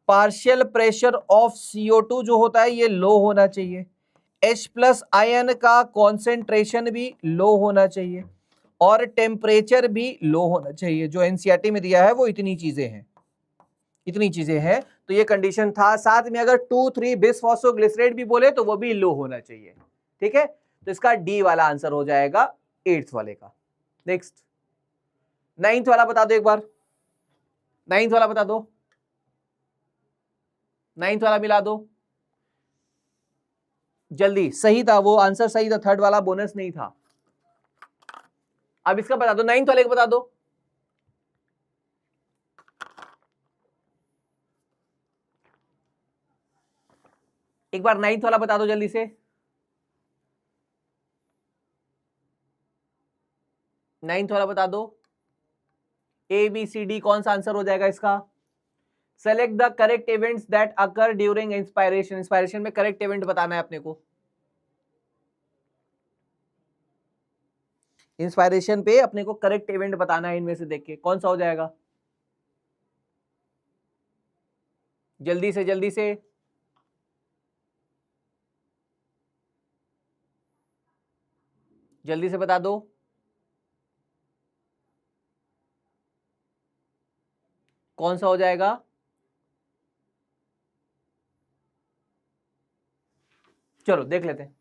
पार्शियल प्रेशर ऑफ CO2 जो होता है ये लो होना चाहिए, H+ आयन का कॉन्सेंट्रेशन भी लो होना चाहिए और टेम्परेचर भी लो होना चाहिए। जो एनसीईआरटी में दिया है वो इतनी चीजें हैं, तो ये कंडीशन था। साथ में अगर 2,3 बिसफॉस्फोग्लिसरेट भी बोले तो वो भी लो होना चाहिए। ठीक है, तो इसका डी वाला आंसर हो जाएगा 8th वाले का। नेक्स्ट, 9th वाला बता दो एक बार, 9th वाला बता दो, 9th वाला मिला दो जल्दी। सही था वो आंसर, सही था, थर्ड वाला बोनस नहीं था। अब इसका बता दो, 9th वाले को बता दो। एक बार 9th वाला बता दो जल्दी से। 9th वाला बता दो, ABCD कौन सा आंसर हो जाएगा इसका? Select the correct events that occur during inspiration. Inspiration में करेक्ट इवेंट बताना है अपने को। इंस्पायरेशन पे अपने को करेक्ट इवेंट बताना है, इनमें से देख के कौन सा हो जाएगा। जल्दी से जल्दी से बता दो। कौन सा हो जाएगा? चलो देख लेते हैं।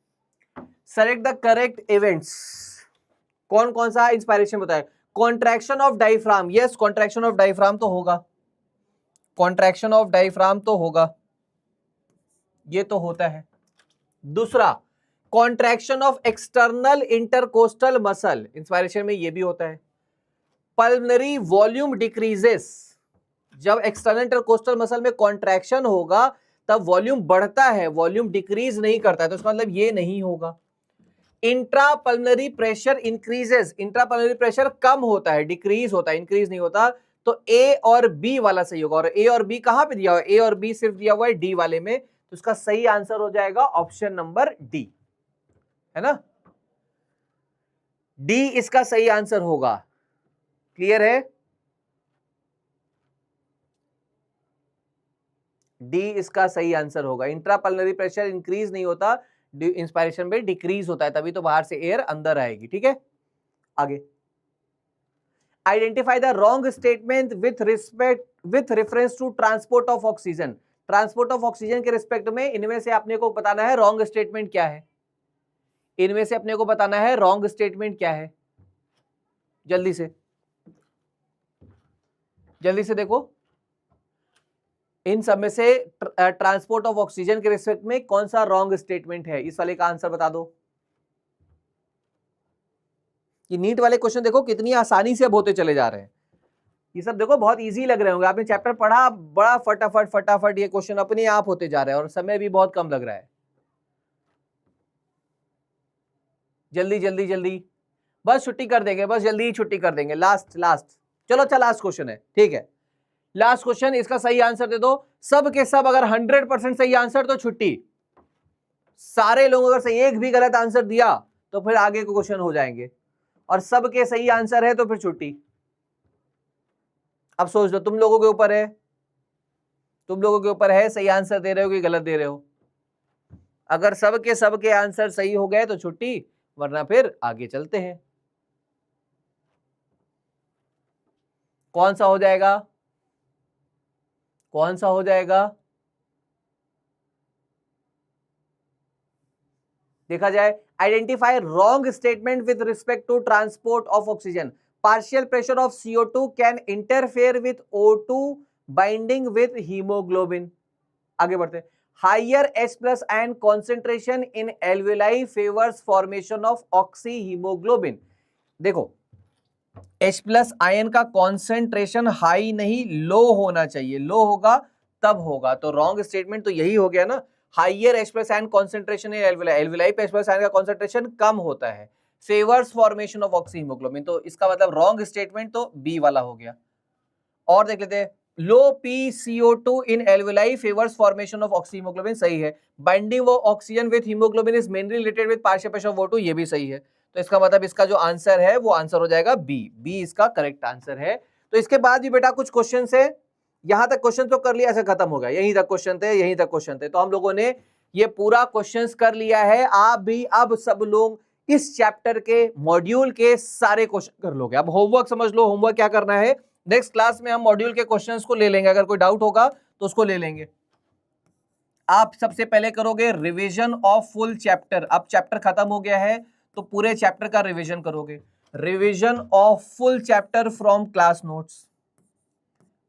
Select the correct events. कौन कौन सा इंस्पायरेशन बताए? Contraction of diaphragm, yes contraction of diaphragm तो होगा, कॉन्ट्रैक्शन ऑफ डायफ्राम तो होगा, ये तो होता है। दूसरा contraction of external intercostal muscle, inspiration में ये भी होता है। पल्मनरी वॉल्यूम डिक्रीजेस, जब एक्सटर्नल इंटरकोस्टल मसल में कॉन्ट्रैक्शन होगा तब वॉल्यूम बढ़ता है, वॉल्यूम डिक्रीज नहीं करता है, तो इसका मतलब ये नहीं होगा। Intra pulmonary pressure increases, intra pulmonary pressure कम होता है, डिक्रीज होता है, इंक्रीज नहीं होता। तो ए और बी वाला सही होगा। और ए और बी कहां पे दिया हुआ है? ए और बी सिर्फ दिया हुआ है डी वाले में, तो इसका सही आंसर हो जाएगा ऑप्शन नंबर डी, है ना? डी इसका सही आंसर होगा। क्लियर है? डी इसका सही आंसर होगा। इंट्रापल्मनरी प्रेशर इंक्रीज नहीं होता, इंस्पायरेशन में डिक्रीज होता है, तभी तो बाहर से एयर अंदर आएगी। ठीक है, आगे। Identify the wrong statement with reference to transport of oxygen. Transport of oxygen के रिस्पेक्ट में इनमें से अपने को बताना है रॉन्ग स्टेटमेंट क्या है। इनमें से अपने को बताना है रॉन्ग स्टेटमेंट क्या है। जल्दी से देखो, इन सब में से ट्रांसपोर्ट ऑफ ऑक्सीजन के रिस्पेक्ट में कौन सा रॉन्ग स्टेटमेंट है, इस वाले का आंसर बता दो। ये नीट वाले क्वेश्चन देखो कितनी आसानी से अब होते चले जा रहे हैं। ये सब देखो बहुत इजी लग रहे होंगे, आपने चैप्टर पढ़ा, बड़ा फटाफट फटाफट ये क्वेश्चन अपने आप होते जा रहे हैं और समय भी बहुत कम लग रहा है। जल्दी जल्दी जल्दी, बस छुट्टी कर देंगे, बस जल्दी ही छुट्टी कर देंगे। लास्ट चलो अच्छा लास्ट क्वेश्चन है, ठीक है, लास्ट क्वेश्चन, इसका सही आंसर दे दो। सब के सब अगर 100% सही आंसर तो छुट्टी, सारे लोग अगर सही एक भी गलत आंसर दिया तो फिर आगे के क्वेश्चन हो जाएंगे, और सबके सही आंसर है तो फिर छुट्टी। अब सोच लो, तुम लोगों के ऊपर है, तुम लोगों के ऊपर है सही आंसर दे रहे हो कि गलत दे रहे हो। अगर सबके आंसर सही हो गए तो छुट्टी, वरना फिर आगे चलते हैं। कौन सा हो जाएगा? कौन सा हो जाएगा? देखा जाए, identify wrong statement with respect to transport of oxygen. Partial pressure of CO2 can interfere with O2 binding with haemoglobin. आगे बढ़ते हैं। Higher H+ ion concentration in alveoli favours formation of oxyhaemoglobin. देखो, H+ ion का concentration high नहीं, low होना चाहिए, लो होगा तब होगा, तो रॉन्ग स्टेटमेंट तो यही हो गया ना। Higher H+ ion concentration in alveoli, alveoli पे H+ आयन का कॉन्सेंट्रेशन कम होता है, favours formation of oxy haemoglobin, तो इसका मतलब रॉन्ग स्टेटमेंट तो बी वाला हो गया। और देख लेते हैं, लो PCO2 in alveoli favours formation of oxy haemoglobin, सही है। Binding of oxygen with haemoglobin is mainly related with partial pressure of O2, ये भी सही है। तो इसका मतलब इसका जो आंसर है वो आंसर हो जाएगा बी इसका करेक्ट आंसर है। तो इसके बाद भी बेटा कुछ क्वेश्चन है, यहां तक क्वेश्चन तो कर लिया, ऐसे खत्म हो गया, यहीं तक क्वेश्चन थे, यहीं तक क्वेश्चन थे, तो हम लोगों ने ये पूरा क्वेश्चंस कर लिया है। आप भी अब सब लोग इस चैप्टर के मॉड्यूल के सारे क्वेश्चन कर लोगे। अब होमवर्क समझ लो, होमवर्क क्या करना है, नेक्स्ट क्लास में हम मॉड्यूल के क्वेश्चंस को ले लेंगे, अगर कोई डाउट होगा तो उसको ले लेंगे। आप सबसे पहले करोगे रिवीजन ऑफ फुल चैप्टर। अब चैप्टर खत्म हो गया है तो पूरे चैप्टर का रिवीजन करोगे। Revision of full chapter from class notes,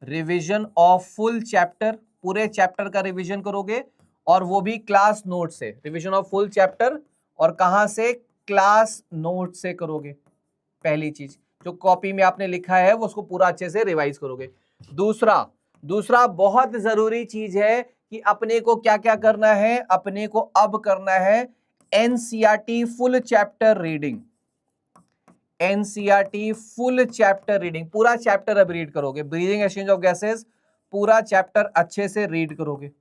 revision of full chapter, पूरे चैप्टर का रिवीजन करोगे, और वो भी क्लास नोट से। रिवीजन ऑफ फुल चैप्टर और कहां से? क्लास नोट से करोगे। पहली चीज, जो कॉपी में आपने लिखा है वो उसको पूरा अच्छे से रिवाइज करोगे। दूसरा बहुत जरूरी चीज है कि अपने को क्या क्या करना है, अपने को अब करना है NCERT full chapter reading. NCERT full chapter reading, पूरा चैप्टर अब रीड करोगे। ब्रीदिंग एक्सचेंज ऑफ गैसेस, पूरा चैप्टर अच्छे से रीड करोगे।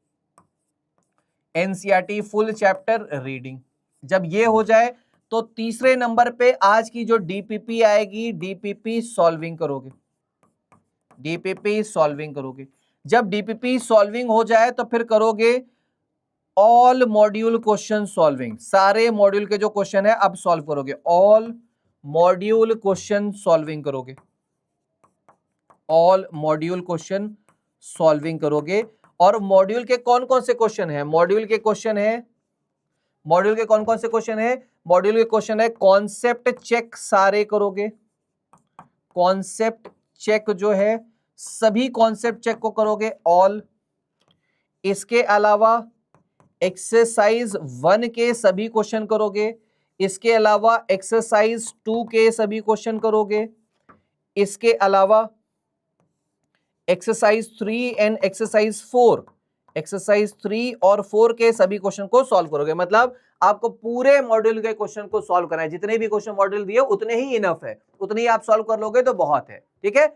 NCERT फुल चैप्टर रीडिंग, जब ये हो जाए तो तीसरे नंबर पे आज की जो DPP आएगी, DPP सॉल्विंग करोगे। DPP सॉल्विंग करोगे। जब DPP सॉल्विंग हो जाए तो फिर करोगे ऑल मॉड्यूल क्वेश्चन सॉल्विंग, सारे मॉड्यूल के जो क्वेश्चन है अब सॉल्व करोगे, ऑल मॉड्यूल क्वेश्चन सॉल्विंग करोगे, ऑल मॉड्यूल क्वेश्चन सॉल्विंग करोगे। और मॉड्यूल के कौन कौन से क्वेश्चन है, मॉड्यूल के क्वेश्चन है, मॉड्यूल के कौन कौन से क्वेश्चन है, मॉड्यूल के क्वेश्चन है कॉन्सेप्ट चेक सारे करोगे, कॉन्सेप्ट चेक जो है सभी कॉन्सेप्ट चेक को करोगे ऑल। इसके अलावा एक्सरसाइज 1 के सभी क्वेश्चन करोगे, इसके अलावा एक्सरसाइज 2 के सभी क्वेश्चन करोगे, इसके अलावा एक्सरसाइज 3 एंड एक्सरसाइज 4, एक्सरसाइज 3 और 4 के सभी क्वेश्चन को सॉल्व करोगे। मतलब आपको पूरे मॉड्यूल के क्वेश्चन को सॉल्व करना है, जितने भी क्वेश्चन मॉड्यूल दिए उतने ही इनफ है, उतने ही आप सॉल्व कर लोगे तो बहुत है, ठीक है।